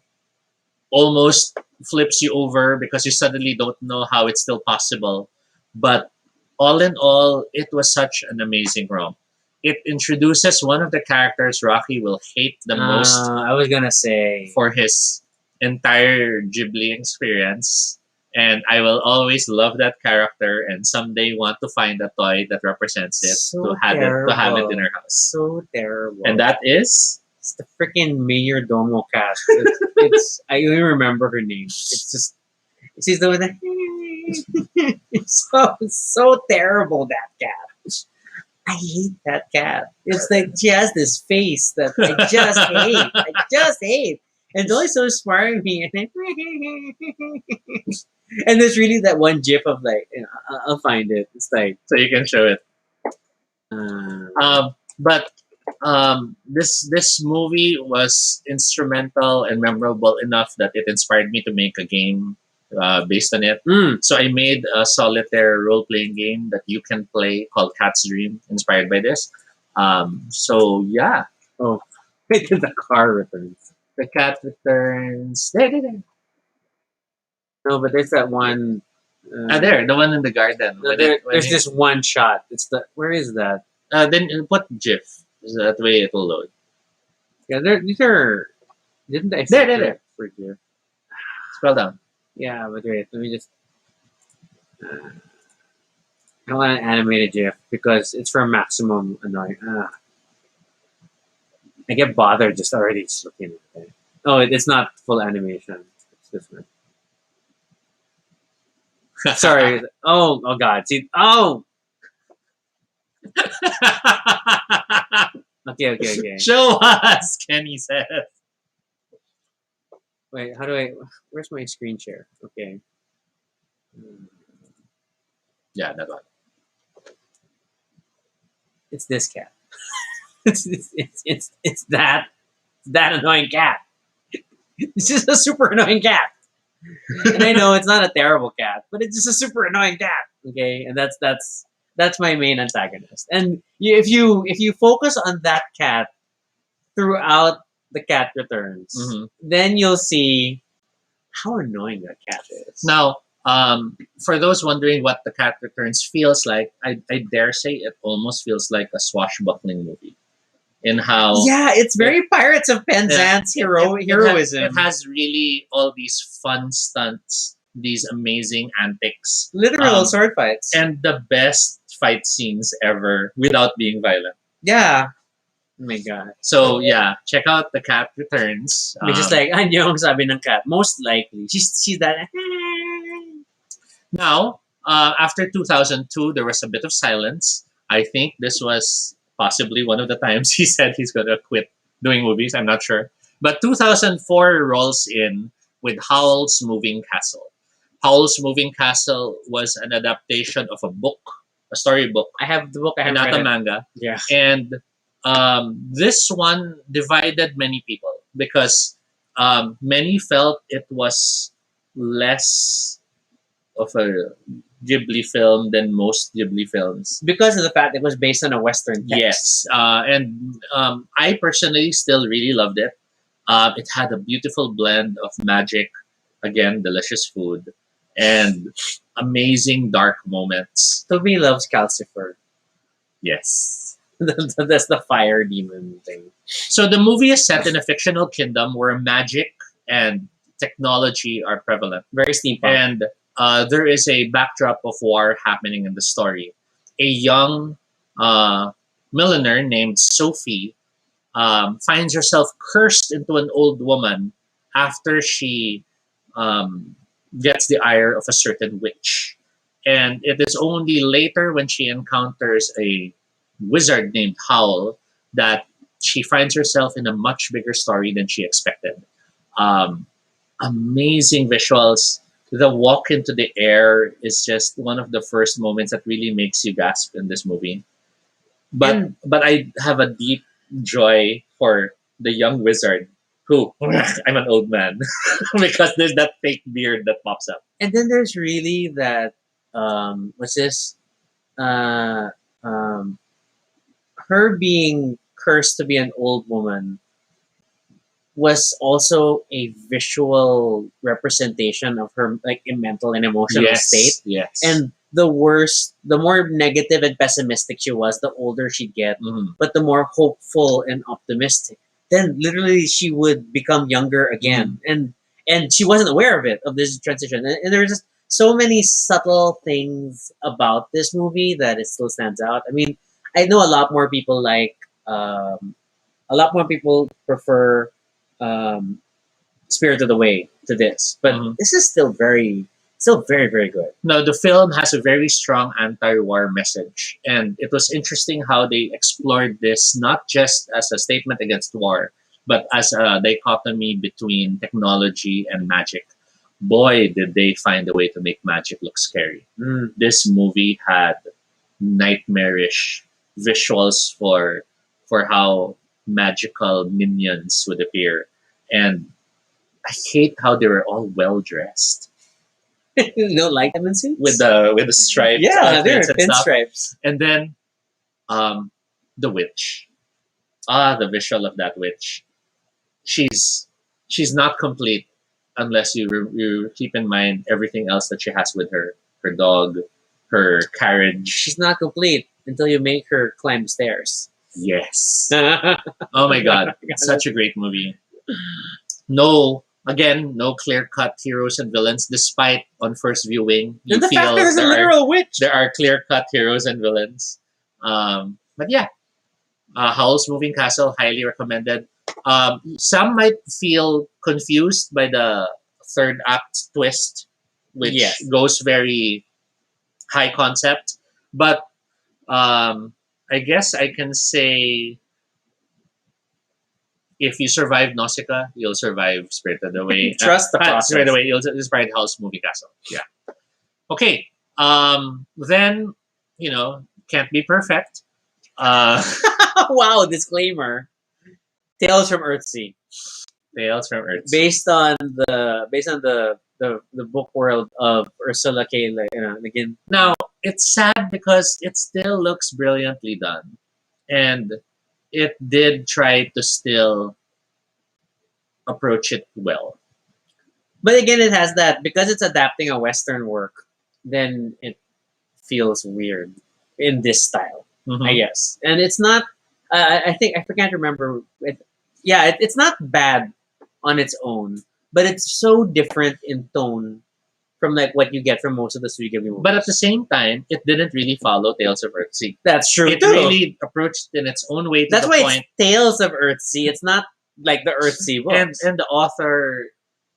almost flips you over because you suddenly don't know how it's still possible. But all in all, it was such an amazing romp. It introduces one of the characters Rocky will hate the most I was gonna say for his entire Ghibli experience. And I will always love that character and someday want to find a toy that represents it to have it in our house. So terrible. And that is It's the freaking Mayor Domo cat. It's I don't even remember her name. It's just she's the one that it's so terrible, that cat. I hate that cat. It's like she has this face that I just hate. I just hate. And it's always so smart me. And there's really that one gif of like, I'll find it. It's like, so you can show it. uh, But this movie was instrumental and memorable enough that it inspired me to make a game based on it. So I made a solitaire role playing game that you can play called Cat's Dream, inspired by this. So yeah, oh, wait till the car returns. The Cat Returns. There. No, but there's that one. There, the one in the garden. No, there's this one shot. It's the where is that? Then put GIF. So that way it will load. Yeah, these are. Didn't I? There. For here. Scroll down. Yeah, but wait. Let me just. I want an animated GIF because it's for maximum annoying. I get bothered just already just looking at it. Oh, it's not full animation. It's this one. Sorry. Oh God. See. Oh. Okay. Show us, Kenny says. Wait, how do I? Where's my screen share? Okay. Yeah, that one. It's this cat. It's that annoying cat. It's just a super annoying cat. And I know it's not a terrible cat, but it's just a super annoying cat. Okay, and that's my main antagonist. And if you focus on that cat throughout the cat returns, Hmm. then you'll see how annoying that cat is. Now, for those wondering what The Cat Returns feels like, I dare say it almost feels like a swashbuckling movie. In how Yeah, it's very Pirates of yeah, Penzance it heroism. it has really all these fun stunts, these amazing antics, Literal sword fights. and the best fight scenes ever without being violent. Yeah. Oh my God. So yeah, check out The Cat Returns. I mean, just like, ano yung sabi ng cat? Most likely. She's that. Now, after 2002, there was a bit of silence. I think this was possibly one of the times he said he's going to quit doing movies. I'm not sure. But 2004 rolls in with Howl's Moving Castle. Howl's Moving Castle was an adaptation of a book, a storybook, I have the book. I and haven't not a read it. manga. Yeah. And this one divided many people because many felt it was less of a Ghibli film than most Ghibli films. Because of the fact it was based on a Western text. Yes, and I personally still really loved it. It had a beautiful blend of magic, again, delicious food, and amazing dark moments. Toby loves Calcifer. Yes. That's the fire demon thing. So the movie is set in a fictional kingdom where magic and technology are prevalent. Very steampunk. And there is a backdrop of war happening in the story. A young milliner named Sophie finds herself cursed into an old woman after she um, gets the ire of a certain witch. And it is only later when she encounters a wizard named Howl that she finds herself in a much bigger story than she expected. Um, Amazing visuals. The walk into the air is just one of the first moments that really makes you gasp in this movie. But And- I have a deep joy for the young wizard who I'm an old man because there's that fake beard that pops up. And then there's really that what's this? Uh her being cursed to be an old woman was also a visual representation of her like mental and emotional state. Yes. And the more negative and pessimistic she was, the older she'd get, Mhm. but the more hopeful and optimistic. Then literally she would become younger again, and she wasn't aware of it, of this transition. And there's just so many subtle things about this movie that it still stands out. I mean, I know a lot more people a lot more people prefer um, Spirit of the Way to this, but Mhm. this is still very very good. No, the film has a very strong anti-war message, and it was interesting how they explored this not just as a statement against war, but as a dichotomy between technology and magic. Boy, did they find a way to make magic look scary. This movie had nightmarish visuals for how magical minions would appear, and I hate how they were all well dressed You don't like them in suits? with the stripes, Yeah, they're outfits and stuff. pinstripes. And then um, the witch. The visual of that witch. She's not complete unless you keep in mind everything else that she has with her. Her dog, her carriage. She's not complete until you make her climb the stairs. Yes. Oh my god, such a great movie. No, again, no clear cut heroes and villains. Despite on first viewing, you And the feel fact that there's a there are literal witch. there are clear cut heroes and villains. But yeah, Howl's Moving Castle, highly recommended. Some might feel confused by the third act twist, which Yes. goes very high concept. But I guess I can say if you survive Nausicaa, you'll survive Spirited Away. Trust the process. Spirited Away, you'll survive Howl's Moving Castle. Yeah. Okay. Then, can't be perfect. Uh, Wow, disclaimer. Tales from Earthsea. Tales from Earth. Based on the book world of Ursula K. Le Guin. Now, it's sad because it still looks brilliantly done. And it did try to still approach it well. But again, it has that because it's adapting a Western work, then it feels weird in this style, I Mhm. guess. And it's not. I think I can't remember. It's not bad on its own, but it's so different in tone from like what you get from most of the Studio Ghibli movies. But at the same time, it didn't really follow Tales of Earthsea. That's true It too. really approached in its own way to That's the why point. it's Tales of Earthsea. It's not like the Earthsea books. And the author,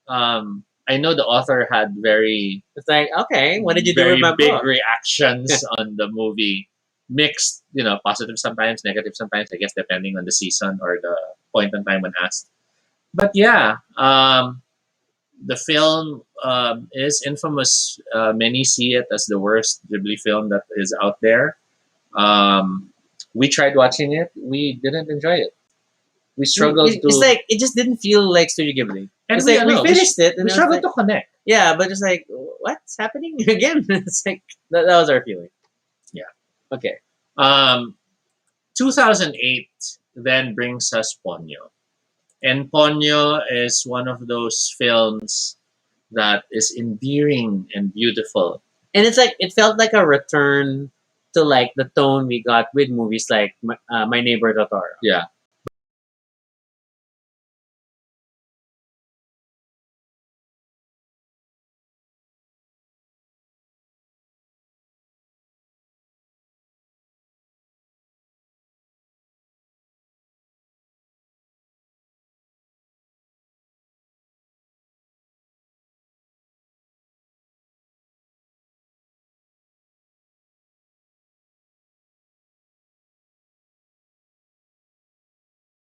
I know the author had very It's like, okay, what did you do very with my big book? reactions on the movie, mixed, positive sometimes, negative sometimes. I guess depending on the season or the point in time when asked. But yeah, the film is infamous. Many see it as the worst Ghibli film that is out there. We tried watching it. We didn't enjoy it. We struggled to. It's like it just didn't feel like Studio Ghibli. And It's like we finished it, and We it was struggled like, to connect. yeah, but just like what's happening again? It's like that was our feeling. Yeah. Okay. 2008 then brings us Ponyo. And Ponyo is one of those films that is endearing and beautiful. And it's like it felt like a return to like the tone we got with movies like My Neighbor Totoro. Yeah.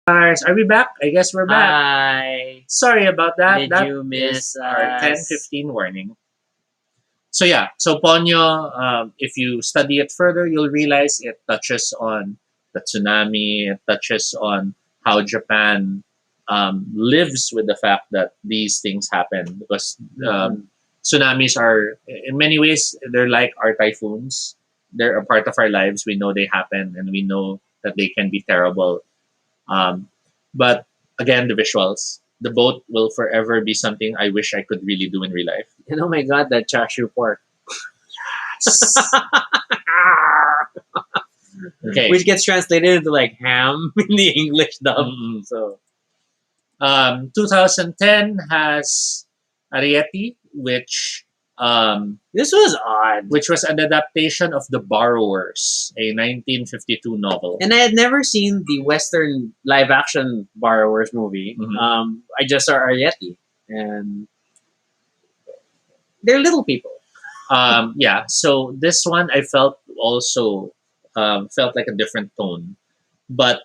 Guys, are we back? I guess we're back. Hi. Sorry about that. Did That you miss is our us? 10:15 warning. So yeah, so Ponyo, if you study it further, you'll realize it touches on the tsunami. It touches on how Japan lives with the fact that these things happen because tsunamis are, in many ways, they're like our typhoons. They're a part of our lives. We know they happen, and we know that they can be terrible. Um, but again, the visuals. The boat will forever be something I wish I could really do in real life. And oh my god, that chashu pork. Okay. Which gets translated into like ham in the English dub. Mm-mm. So 2010 has Ariete, this was odd. which was an adaptation of The Borrowers, a 1952 novel. And I had never seen the Western live action Borrowers movie. Mhm. I just saw Ariete. And they're little people. Yeah, so this one I felt also felt like a different tone, but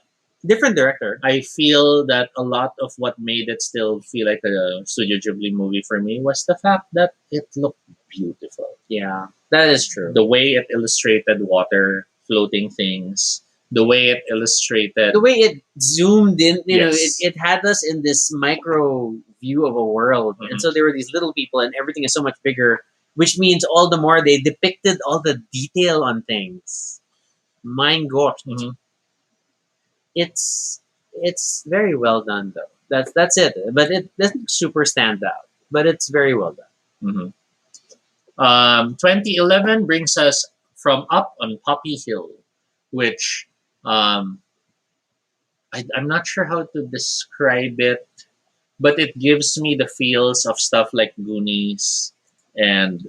Different director. I feel that a lot of what made it still feel like a Studio Ghibli movie for me was the fact that it looked beautiful. Yeah, that is true. The way it illustrated water, floating things, the way it illustrated. The way it zoomed in, Yes. it had us in this micro view of a world. Mhm. And so there were these little people, and everything is so much bigger, which means all the more they depicted all the detail on things. My gosh. Mhm. It's very well done though. That's it. But it doesn't super stand out. But it's very well done. 2011 brings us From Up on Poppy Hill, which I'm not sure how to describe it, but it gives me the feels of stuff like Goonies, and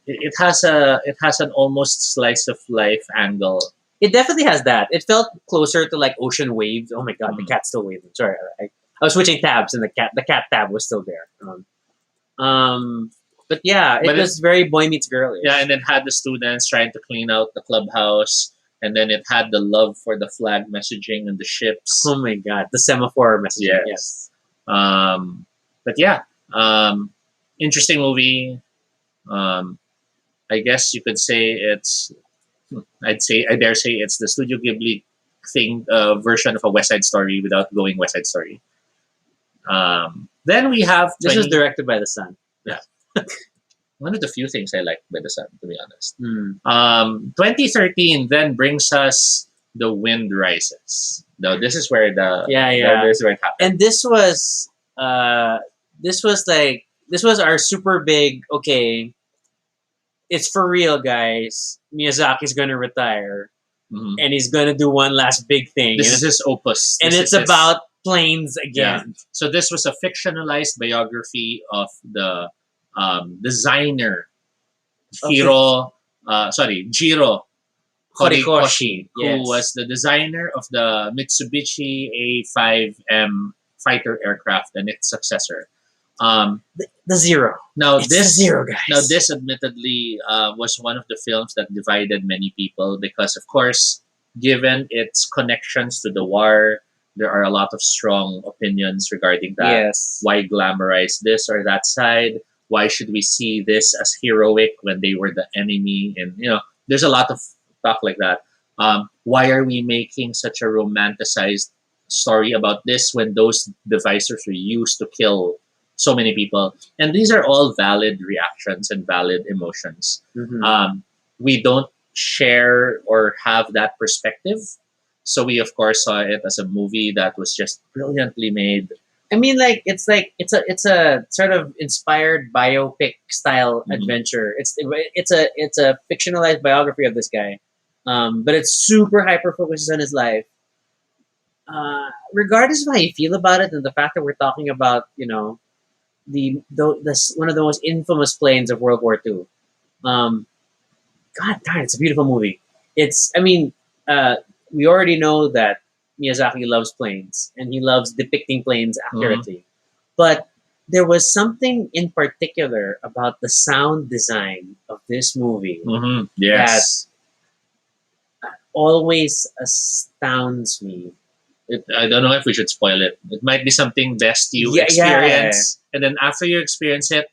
it has an almost slice of life angle. It definitely has that. It felt closer to like Ocean Waves. Oh my god, the Mhm. cat's still waving. Sorry, I was switching tabs, and the cat tab was still there. But yeah, it But was very Boy Meets Girl. Yeah, and then had the students trying to clean out the clubhouse, and then it had the love for the flag messaging and the ships. Oh my god, the semaphore message. Yes. Yes. But yeah, interesting movie. Um, I guess you could say it's. I dare say it's the Studio Ghibli thing version of a West Side Story without going West Side Story. Then we have This was 20. directed by the son. Yeah, one of the few things I like by the Sun, to be honest. Mm. 2013 then brings us The Wind Rises. Now this is where this is where it happened. And this was like this was our super big. Okay, it's for real, guys. Miyazaki's gonna retire, Mhm. and he's gonna do one last big thing. This is his opus, and This it's is his- about planes again. So this was a fictionalized biography of the designer Jiro Horikoshi, who Yes. was the designer of the Mitsubishi A5M fighter aircraft and its successor. The Zero. Now It's this the Zero, guys. Now this admittedly was one of the films that divided many people because, of course, given its connections to the war, there are a lot of strong opinions regarding that. Yes. Why glamorize this or that side? Why should we see this as heroic when they were the enemy? And there's a lot of talk like that. Why are we making such a romanticized story about this when those devices were used to kill so many people? And these are all valid reactions and valid emotions. Mhm. We don't share or have that perspective. So we of course saw it as a movie that was just brilliantly made. I mean, like it's a sort of inspired biopic style Mhm. adventure. It's a fictionalized biography of this guy, but it's super hyper focuses on his life. Regardless of how you feel about it, and the fact that we're talking about the one of the most infamous planes of World War II. God darn, it's a beautiful movie. We already know that Miyazaki loves planes and he loves depicting planes accurately. But there was something in particular about the sound design of this movie Yes. always astounds me. I don't know if we should spoil it. It might be something best you Yeah, experience, and then after you experience it,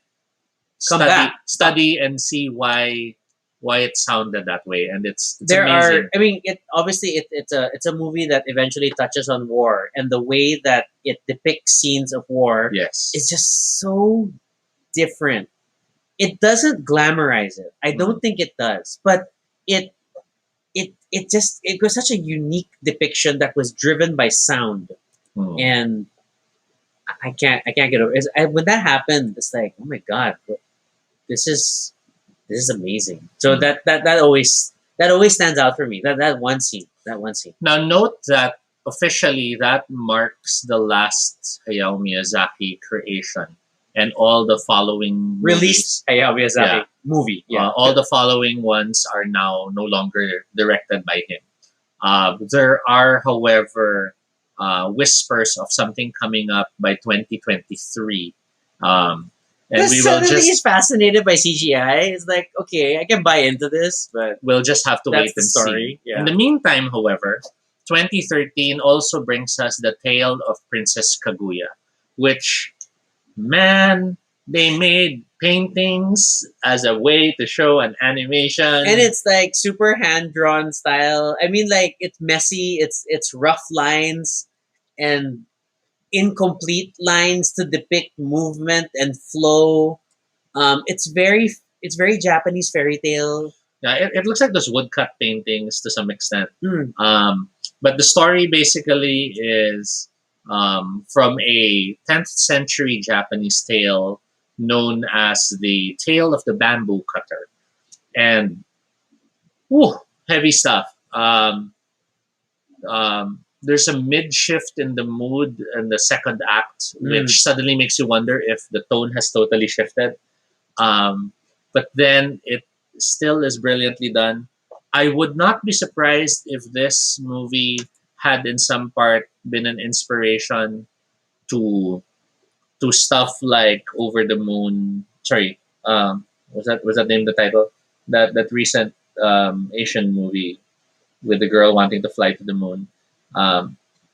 Come back. study, and see why it sounded that way. And it's There amazing. are, I mean, it's a movie that eventually touches on war, and the way that it depicts scenes of war Yes. is just so different. It doesn't glamorize it. I don't think it does, but it it was such a unique depiction that was driven by sound, Mm. and I can't get over it. When that happened, it's like, oh my god, this is amazing. So Mm. that always stands out for me. That one scene. Now note that officially that marks the last Hayao Miyazaki creation, and all the following Released Hayao Miyazaki movie. Yeah. all the following ones are now no longer directed by him. There are, however, whispers of something coming up by 2023. And Because we will suddenly he's just fascinated by CGI. It's like, okay, I can buy into this, but we'll just have to that's wait the and story. see. Yeah. In the meantime, however, 2013 also brings us the tale of Princess Kaguya, which, man, they made paintings as a way to show an animation. And it's like super hand drawn style. I mean, like it's messy. It's rough lines and incomplete lines to depict movement and flow. It's very Japanese fairy tale. Yeah, it looks like those woodcut paintings to some extent. Mm. But the story basically is from a 10th century Japanese tale known as the Tale of the Bamboo Cutter. And whew, heavy stuff. There's a mid shift in the mood in the second act, which suddenly makes you wonder if the tone has totally shifted. But then it still is brilliantly done. I would not be surprised if this movie had, in some part, been an inspiration to stuff like Over the Moon. Sorry, was that name the title? That recent Asian movie with the girl wanting to fly to the moon,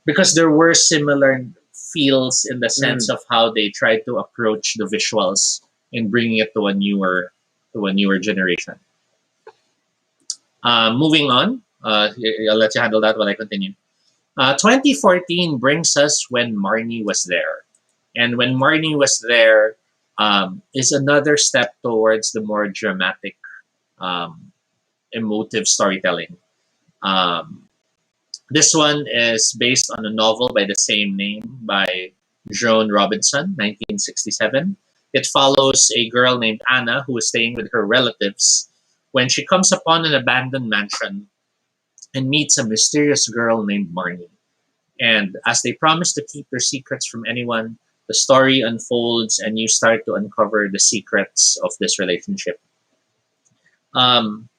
because there were similar feels in the sense of how they tried to approach the visuals in bringing it to a newer generation. Moving on, I'll let you handle that while I continue. 2014 brings us when Marnie was there. And when Marnie was there is another step towards the more dramatic, um, emotive storytelling. Um, this one is based on a novel by the same name by Joan Robinson, 1967. It follows a girl named Anna who is staying with her relatives when she comes upon an abandoned mansion and meets a mysterious girl named Marnie. And as they promise to keep their secrets from anyone, the story unfolds and you start to uncover the secrets of this relationship. Um,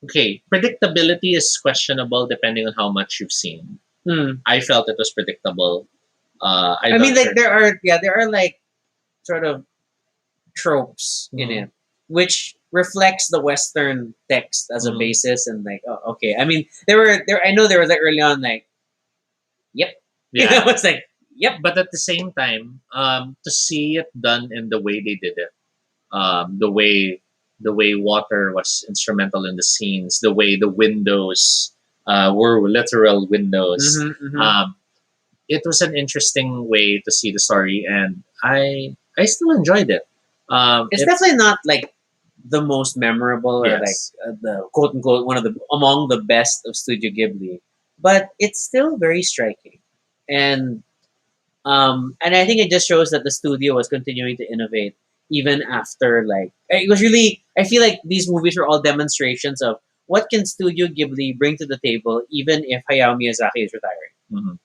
okay, predictability is questionable depending on how much you've seen. Hmm. I felt it was predictable. I'm I mean, not like sure. there are like sort of tropes in Mhm. it, which reflects the Western text as a Mhm. basis, and like, oh, okay. I mean, there. I know there was like early on, like, yep, Yeah, it's like, yep. but at the same time, to see it done in the way they did it, the way water was instrumental in the scenes, the way the windows were literal windows. Mm-hmm. Um, it was an interesting way to see the story, and I still enjoyed it. It's It's definitely not like the most memorable or like yes, the quote unquote one of the among the best of Studio Ghibli, but it's still very striking, and and I think it just shows that the studio was continuing to innovate even after like it was really. I feel like these movies were all demonstrations of what can Studio Ghibli bring to the table, even if Hayao Miyazaki is retiring. mhm.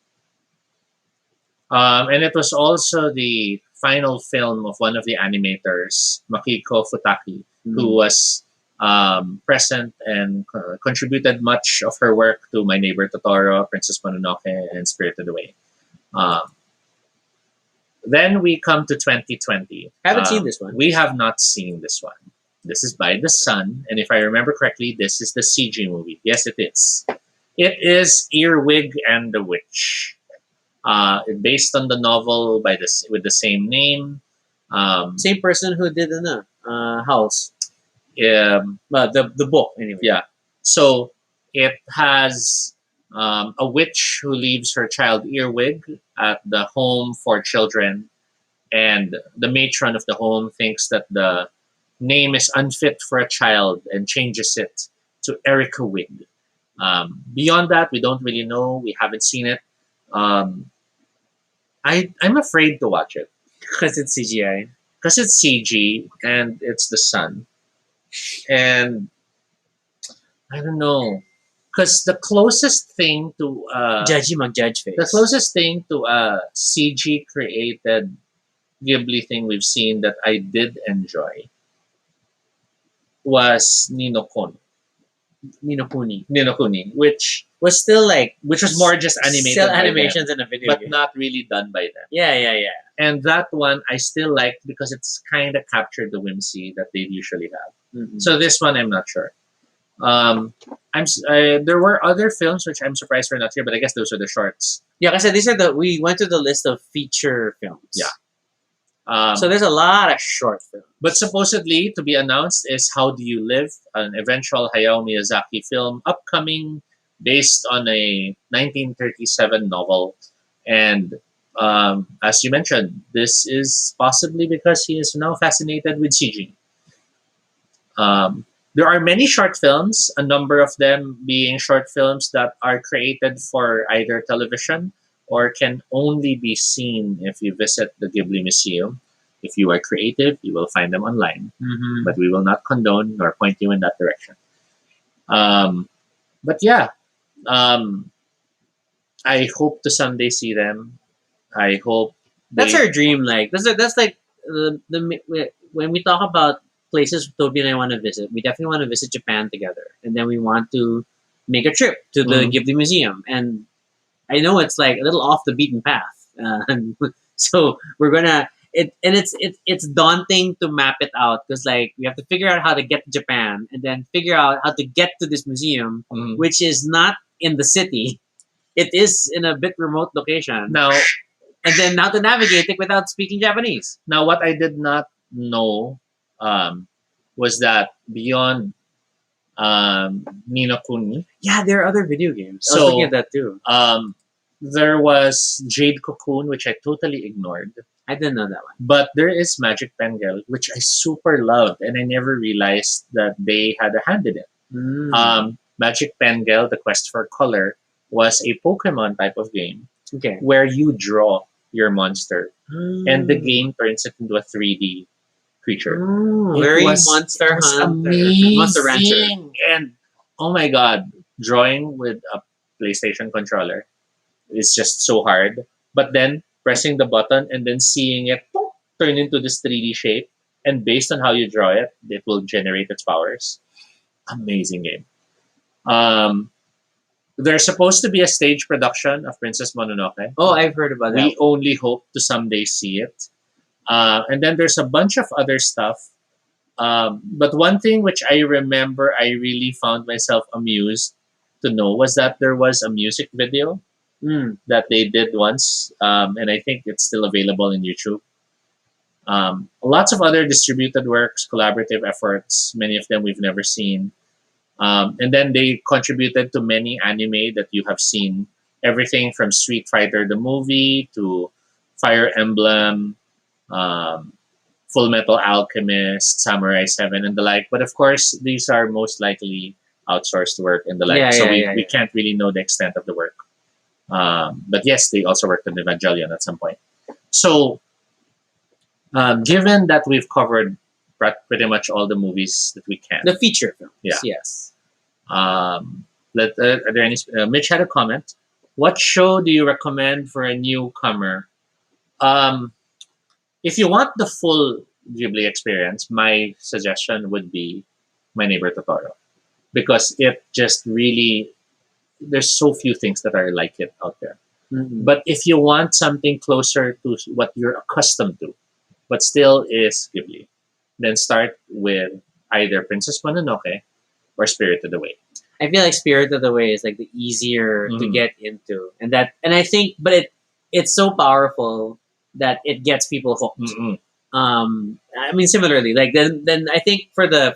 And it was also the final film of one of the animators, Makiko Futaki, who Mm. was present and contributed much of her work to My Neighbor Totoro, Princess Mononoke, and Spirited Away. Um, then we come to 2020. I haven't seen this one. We have not seen this one. This is by the Sun, and if I remember correctly, this is the CG movie. Yes, it is. It is Earwig and the Witch. Based on the novel by this with the same name. Same person who did the House, Um, the book anyway. yeah. So it has a witch who leaves her child Earwig at the home for children, and the matron of the home thinks that the name is unfit for a child and changes it to Erica Wig. Beyond that, we don't really know. We haven't seen it. Um, I'm afraid to watch it because it's CGI. because it's CG and it's the sun. And I don't know, because the closest thing to Judgy McJudge face. the closest thing to a CG created Ghibli thing we've seen that I did enjoy was Nino Kuni Nino Kuni, was still like which was more just animated still by them, animations in a video but game. not really done by them. Yeah. And that one I still liked because it's kind of captured the whimsy that they usually have. Mhm. So this one I'm not sure. There were other films which I'm surprised were not here, but I guess those are the shorts. Yeah, like I said, we went to the list of feature films. Yeah. So there's a lot of short films. But supposedly to be announced is How Do You Live, an eventual Hayao Miyazaki film upcoming based on a 1937 novel. And as you mentioned, this is possibly because he is now fascinated with CG. There are many short films, a number of them being short films that are created for either television or can only be seen if you visit the Ghibli Museum. If you are creative, you will find them online, Mm-hmm. but we will not condone nor point you in that direction. But yeah, um, I hope to someday see them. I hope That's they. our dream. Like that's like when we talk about places Toby and I want to visit, we definitely want to visit Japan together, and then we want to make a trip to the Mhm. Ghibli Museum. And I know it's like a little off the beaten path, so we're gonna. It's daunting to map it out because like we have to figure out how to get to Japan and then figure out how to get to this museum, Mhm. which is not in the city. It is in a bit remote location. Now, And then how to navigate it without speaking Japanese. what I did not know was that beyond Nino Kuni. Yeah, there are other video games. I was So looking at that too. there was Jade Cocoon, which I totally ignored. I didn't know that one. But there is Magic Pen Girl, which I super loved, and I never realized that they had a hand in it. Magic Pen Girl, The Quest for Color, was a Pokemon type of game Okay. where you draw your monster, and the game turns it into a 3D creature. Very It Monster was Hunter. amazing. Monster Rancher. And oh my god, drawing with a PlayStation controller is just so hard. But then pressing the button and then seeing it turn into this 3D shape, and based on how you draw it, it will generate its powers. Amazing game. Um, there's supposed to be a stage production of Princess Mononoke. Oh, I've heard about that. We only hope to someday see it. And then there's a bunch of other stuff. But one thing which I remember I really found myself amused to know was that there was a music video that they did once, and I think it's still available in YouTube. Lots of other distributed works, collaborative efforts, many of them we've never seen. And then they contributed to many anime that you have seen. Everything from Street Fighter the movie to Fire Emblem, um, Full Metal Alchemist, Samurai 7, and the like. But of course, these are most likely outsourced work and the like. Yeah, so yeah, we, yeah, we yeah. can't really know the extent of the work. But yes, they also worked on Evangelion at some point. So, given that we've covered pretty much all the movies that we can, The feature films. Yeah. Yes. are there any? Mitch had a comment. What show do you recommend for a newcomer? Um, if you want the full Ghibli experience, my suggestion would be My Neighbor Totoro, because it just really there's so few things that are like it out there. But if you want something closer to what you're accustomed to, but still is Ghibli, then start with either Princess Mononoke or Spirited Away. I feel like Spirited Away is like the easier to Mhm. get into, and I think, but it's so powerful that it gets people hooked. Mm-mm. I mean, similarly, like then I think for the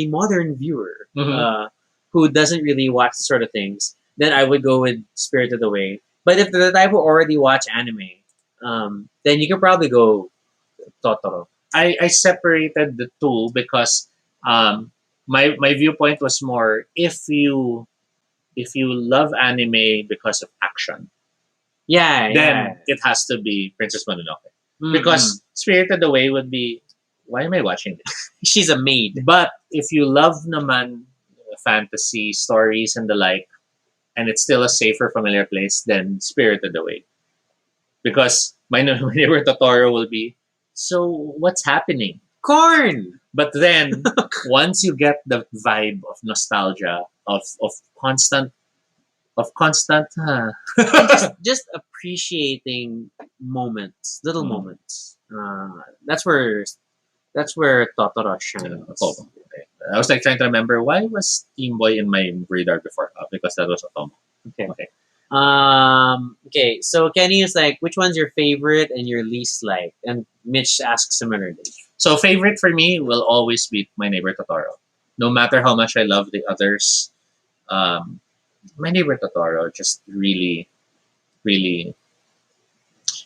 modern viewer, Mhm. who doesn't really watch the sort of things, then I would go with Spirited Away. But if they're the type who already watch anime, then you can probably go Totoro. I separated the two because my viewpoint was more if you love anime because of action, Yeah, then it has to be Princess Mononoke. Mm, Because Spirited Away would be, why am I watching this? she's a maid. But if you love naman fantasy stories and the like, and it's still a safer, familiar place, then Spirited Away. Because my neighbor Totoro will be, so what's happening? Corn. But then once you get the vibe of nostalgia, of constant Just appreciating moments, little Mm. moments. That's where Totoro shines. Otomo. Okay. I was like trying to remember why was Team Boy in my radar before, because that was Otomo. Okay. Okay. Okay. So Kenny is like, which one's your favorite and your least like? And Mitch asks similarly. So favorite for me will always be My Neighbor Totoro. No matter how much I love the others, um, My Neighbor Totoro just really, really.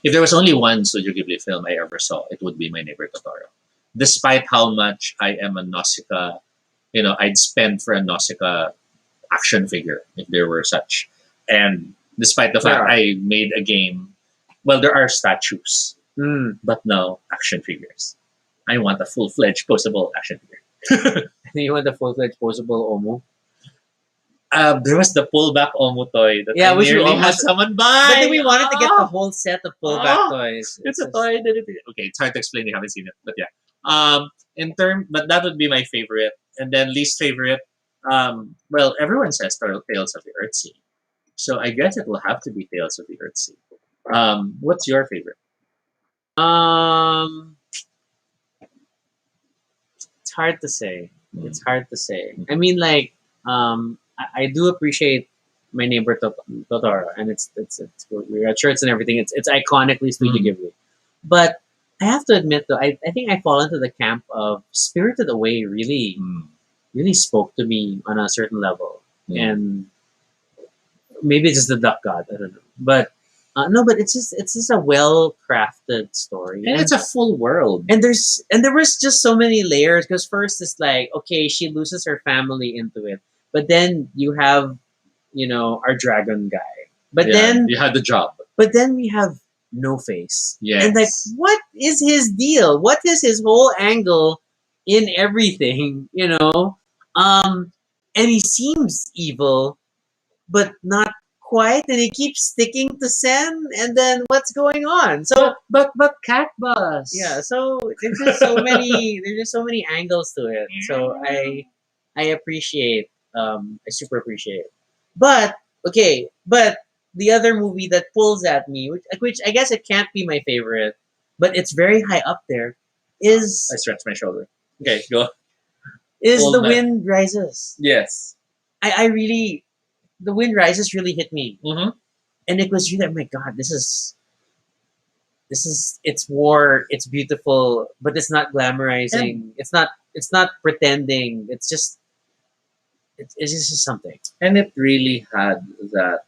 If there was only one Studio Ghibli film I ever saw, it would be My Neighbor Totoro. Despite how much I am a Nausicaa, I'd spend for a Nausicaa action figure if there were such. And despite the fact There are. I made a game, well, there are statues, Mm. but no action figures. I want a full-fledged posable action figure. You want the full-fledged posable Omu? There was the pullback Omu toy that Yeah, I which we nearly had almost- someone buy. But then we wanted to get the Ah! whole set of pullback Oh, toys. It's a just- toy. Okay, it's hard to explain. You haven't seen it, but yeah. But that would be my favorite, and then least favorite. Well, everyone says Tales of the Earthsea, so I guess it will have to be Tales of the Earthsea. What's your favorite? Um, it's hard to say. Mm. It's hard to say. I mean, like, I do appreciate My Neighbor Totoro, and it's we got shirts and everything. It's iconically Studio Ghibli, but I have to admit though, I think I fall into the camp of Spirited Away. Really, Mm. really spoke to me on a certain level. Mm. And maybe it's just the duck god, I don't know. But no, but it's just a well crafted story. And it's a full world. And there was just so many layers because first it's like, okay, she loses her family into it. But then you have, our dragon guy. But Yeah, then you had the job. but then we have No Face. Yes. And like, what is his deal? What is his whole angle in everything? And he seems evil, but not quite, and he keeps sticking to Sen. And then what's going on? So But Cat Bus. yeah, so there's just so many angles to it. So I appreciate I super appreciate. But okay, but the other movie that pulls at me, which I guess it can't be my favorite, but it's very high up there, is I stretched my shoulder. Okay, go. is Old The man. Wind Rises. Yes. I really The Wind Rises really hit me. Mm-hmm. And it was really, oh my god, this is it's war, it's beautiful, but it's not glamorizing. It's not pretending. It's just something. And it really had that.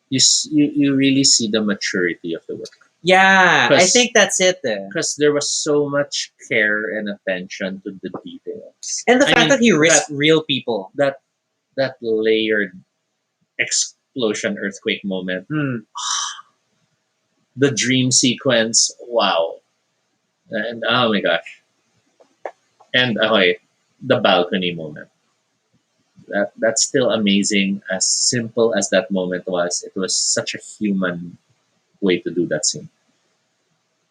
You really see the maturity of the work. Yeah, I 'Cause- think that's it. Because there was so much care and attention to the details. And the I fact mean, that he risked real people. that layered explosion earthquake moment, Hmm. the dream sequence, wow. And oh my gosh. And okay, the balcony moment. That's still amazing. As simple as that moment was, it was such a human way to do that scene.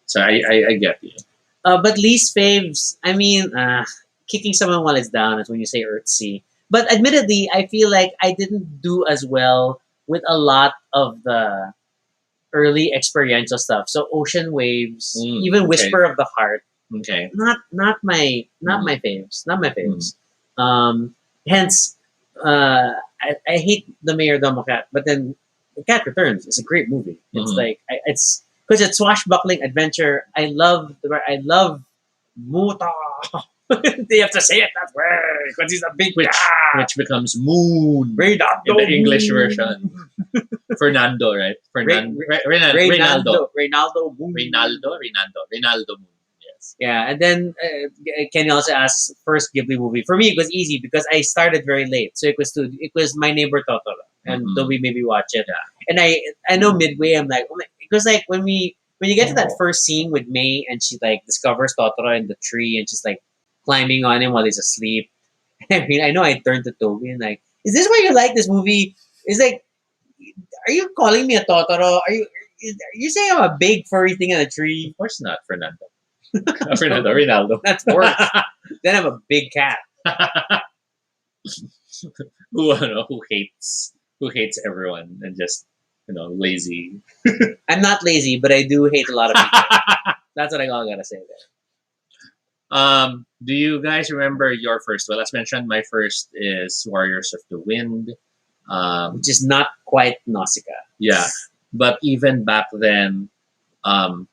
So I get you. But least faves, I mean, kicking someone while it's down is when you say Earthsea. But admittedly, I feel like I didn't do as well with a lot of the early experiential stuff. So Ocean Waves, even okay. Whisper of the Heart, Okay. not my faves, not my faves. Hence, I hate the Mayor Domo Cat, but then The Cat Returns is a great movie. It's Mhm. like it's because it's swashbuckling adventure. I love Muta. They have to say it that way because he's a big Which cat. which becomes Moon Reynaldo in the English Moon. version. Fernando, right? Fernando. Reynaldo. Reynaldo Moon. Reynaldo Moon. Yes. Yeah, and then Kenny also asks first Ghibli movie. For me, it was easy because I started very late, so it was My Neighbor Totoro, and Mhm. Dobby made me watch it. And I know midway I'm like, oh my, because like when you get to that first scene with May and she like discovers Totoro in the tree and she's like climbing on him while he's asleep. I mean, I know I turned to Toby and like, is this why you like this movie? It's like, are you calling me a Totoro? Are you saying I'm a big furry thing in a tree? Of course not, Fernando. Fernando, Reynaldo. That's worse. Then I'm a big cat. who hates everyone and just lazy. I'm not lazy, but I do hate a lot of people. That's what I all gotta say there. Do you guys remember your first? Well, as mentioned, my first is Warriors of the Wind. Which is not quite Nausicaa. Yeah, but even back then, um,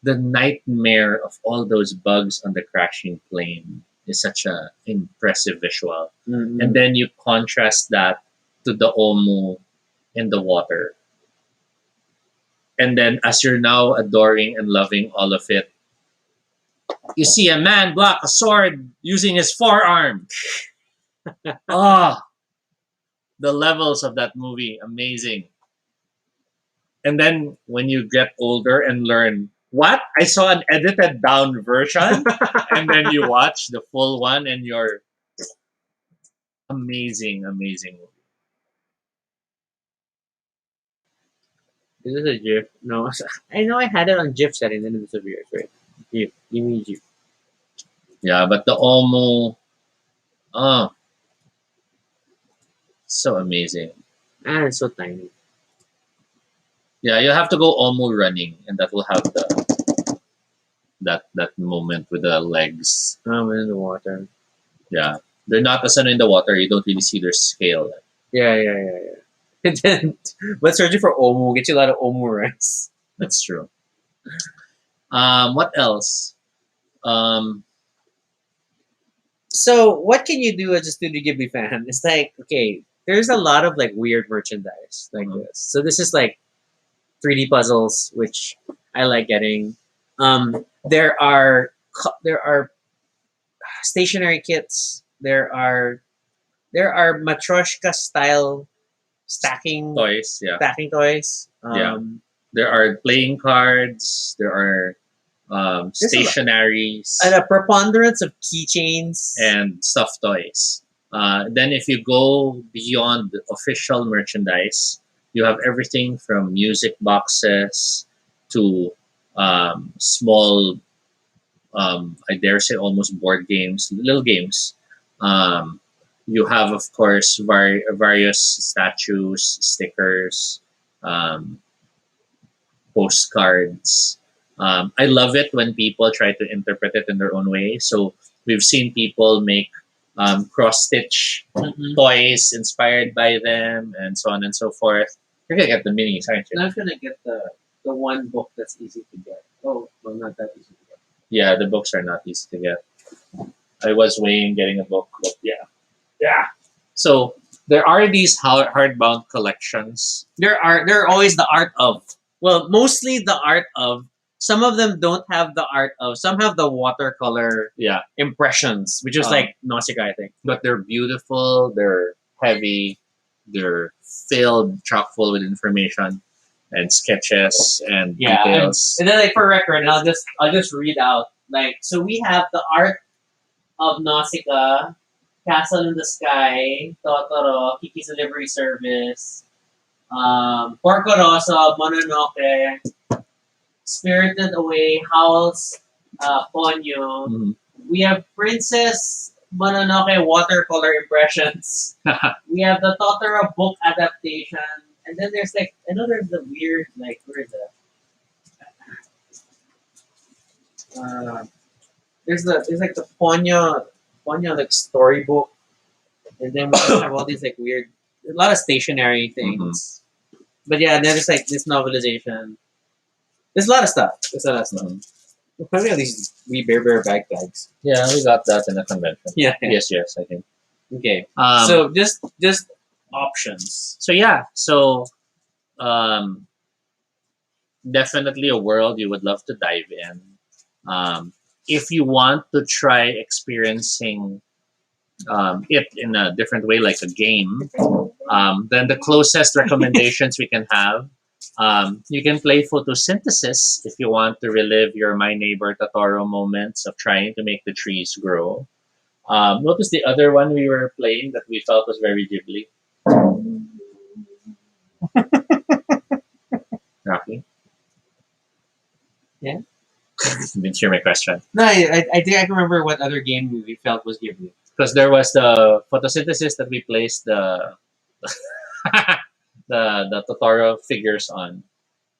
the nightmare of all those bugs on the crashing plane is such a impressive visual. Mhm. And then you contrast that to the Omu in the water. And then as you're now adoring and loving all of it, you see a man block a sword using his forearm. Ah, the levels of that movie, amazing. And then when you get older and learn, what? I saw an edited down version, and then you watch the full one, and you're amazing, amazing movie. Is this a GIF? No, I know I had it on GIF setting, then it disappears. Right? GIF. Give me GIF. Yeah, but the Omu, oh, so amazing. It's so tiny. Yeah, you have to go Omu running, and that will have that moment with the legs. I'm in the water. Yeah, they're not as in the water. You don't really see their scale. Yeah. And then, but searching for Omu gets you a lot of Omu rice. That's true. What else? Um, So what can you do as a Studio Ghibli fan? It's like, okay, there's a lot of like weird merchandise like Mhm. this. So this is like 3D puzzles, which I like getting. There are stationary kits. There are Matryoshka style stacking Toys, yeah. stacking toys. Yeah. There are playing cards. There are There's a lot. stationaries And a preponderance of keychains. and stuffed toys. Then, if you go beyond the official merchandise, you have everything from music boxes to small, I dare say, almost board games, little games. Um, you have, of course, various statues, stickers, um, postcards. I love it when people try to interpret it in their own way. So we've seen people make cross stitch Mhm. toys inspired by them, and so on and so forth. You're gonna get the minis, aren't you? I'm not gonna get the one book that's easy to get. Oh, well, not that easy to get. Yeah, the books are not easy to get. I was weighing getting a book, but yeah, yeah. So there are these hardbound collections. There are always the art of. Well, mostly the art of. Some of them don't have the art of. Some have the watercolor Yeah, impressions, which is Um, like Nausicaa, I think. but they're beautiful. They're heavy. They're filled, chock full with information and sketches and Yeah, details. and then like for record, and I'll just read out like so we have the art of Nausicaa, Castle in the Sky, Totoro, Kiki's Delivery Service, Porco Rosso, Mononoke, Spirited Away, Howl's Ponyo. Mhm. We have Princess Mononoke watercolor impressions. We have the Totoro book adaptation. And then there's like, I know there's the weird, like, where is it? There's like the Ponyo like storybook. And then we just have all these like weird, a lot of stationary things. But yeah, then there's like this novelization. There's a lot of stuff. There's a lot of stuff. Mhm. We'll probably have these wee bear backpacks. Yeah, we got that in the convention. Yeah. Yes, yes, I think. Okay. So, So just options. so yeah, so um, definitely a world you would love to dive in. If you want to try experiencing it in a different way, like a game, then the closest recommendations we can have. You can play photosynthesis if you want to relive your My Neighbor Totoro moments of trying to make the trees grow. What was the other one we were playing that we felt was very Ghibli? Rocky? Yeah. Didn't hear my question. No, I think I can remember what other game we felt was Ghibli. Because there was the photosynthesis that we placed the Totoro figures on.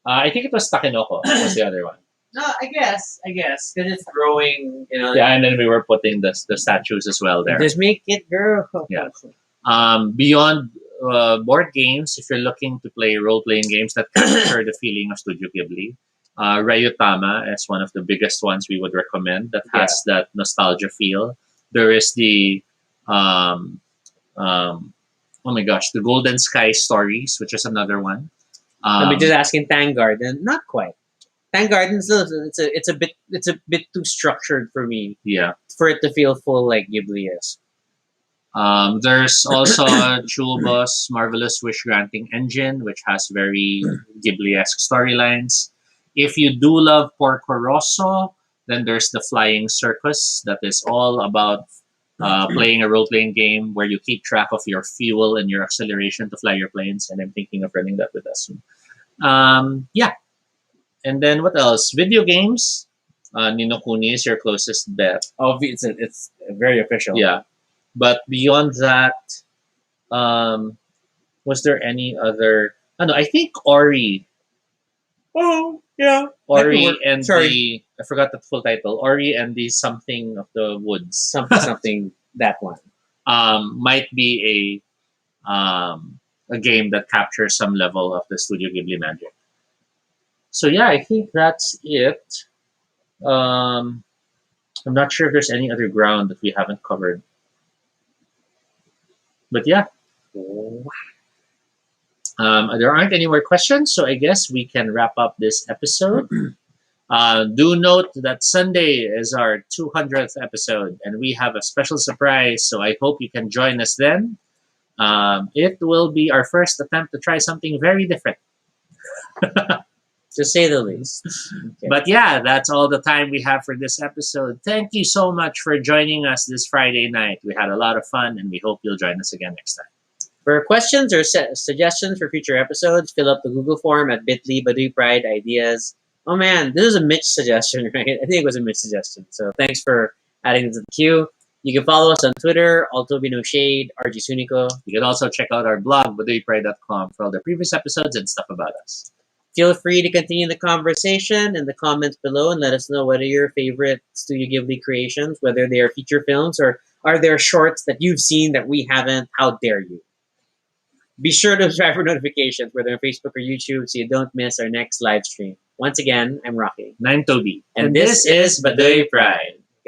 I think it was Takenoko was the other one. No, I guess because it's growing. Yeah, and then we were putting the statues as well there. Just make it grow. Yeah. Beyond board games, if you're looking to play role-playing games that capture the feeling of Studio Ghibli, Ryutama is one of the biggest ones we would recommend that has that nostalgia feel. There is the oh my gosh, the Golden Sky Stories, which is another one. Let me just ask in Tang Garden. Not quite. Tang Garden still it's a bit too structured for me Yeah. for it to feel full like Ghibli is. There's also Chulbo's Marvelous Wish Granting Engine, which has very Ghibli-esque storylines. If you do love Porco Rosso, then there's the Flying Circus that is all about playing a role-playing game where you keep track of your fuel and your acceleration to fly your planes. And I'm thinking of running that with us soon. Yeah. And then what else? Video games. Nino Kuni is your closest bet. Oh, it's very official. Yeah. But beyond that, was there any other? I don't know. I think Ori, Oh yeah. Ori and Sorry. the I forgot the full title. Ori and the something of the woods. Something that one. Might be a game that captures some level of the Studio Ghibli magic. So yeah, I think that's it. Um, I'm not sure if there's any other ground that we haven't covered. But yeah, there aren't any more questions, so I guess we can wrap up this episode. Do note that Sunday is our 200th episode, and we have a special surprise, so I hope you can join us then. It will be our first attempt to try something very different. To say the least. Okay. But yeah, that's all the time we have for this episode. Thank you so much for joining us this Friday night. We had a lot of fun, and we hope you'll join us again next time. For questions or suggestions for future episodes, fill up the Google form at bit.ly Baduy Pride Ideas. Oh man, this is a Mitch suggestion, right? I think it was a Mitch suggestion. So thanks for adding it to the queue. You can follow us on Twitter, Altobi No Shade, RG Sunico. You can also check out our blog, baduypride.com, for all the previous episodes and stuff about us. Feel free to continue the conversation in the comments below and let us know what are your favorite Studio Ghibli creations, whether they are feature films or are there shorts that you've seen that we haven't. How dare you? Be sure to subscribe for notifications, whether on Facebook or YouTube, so you don't miss our next live stream. Once again, I'm Rocky. And I'm Toby. And this is Baduy Pride.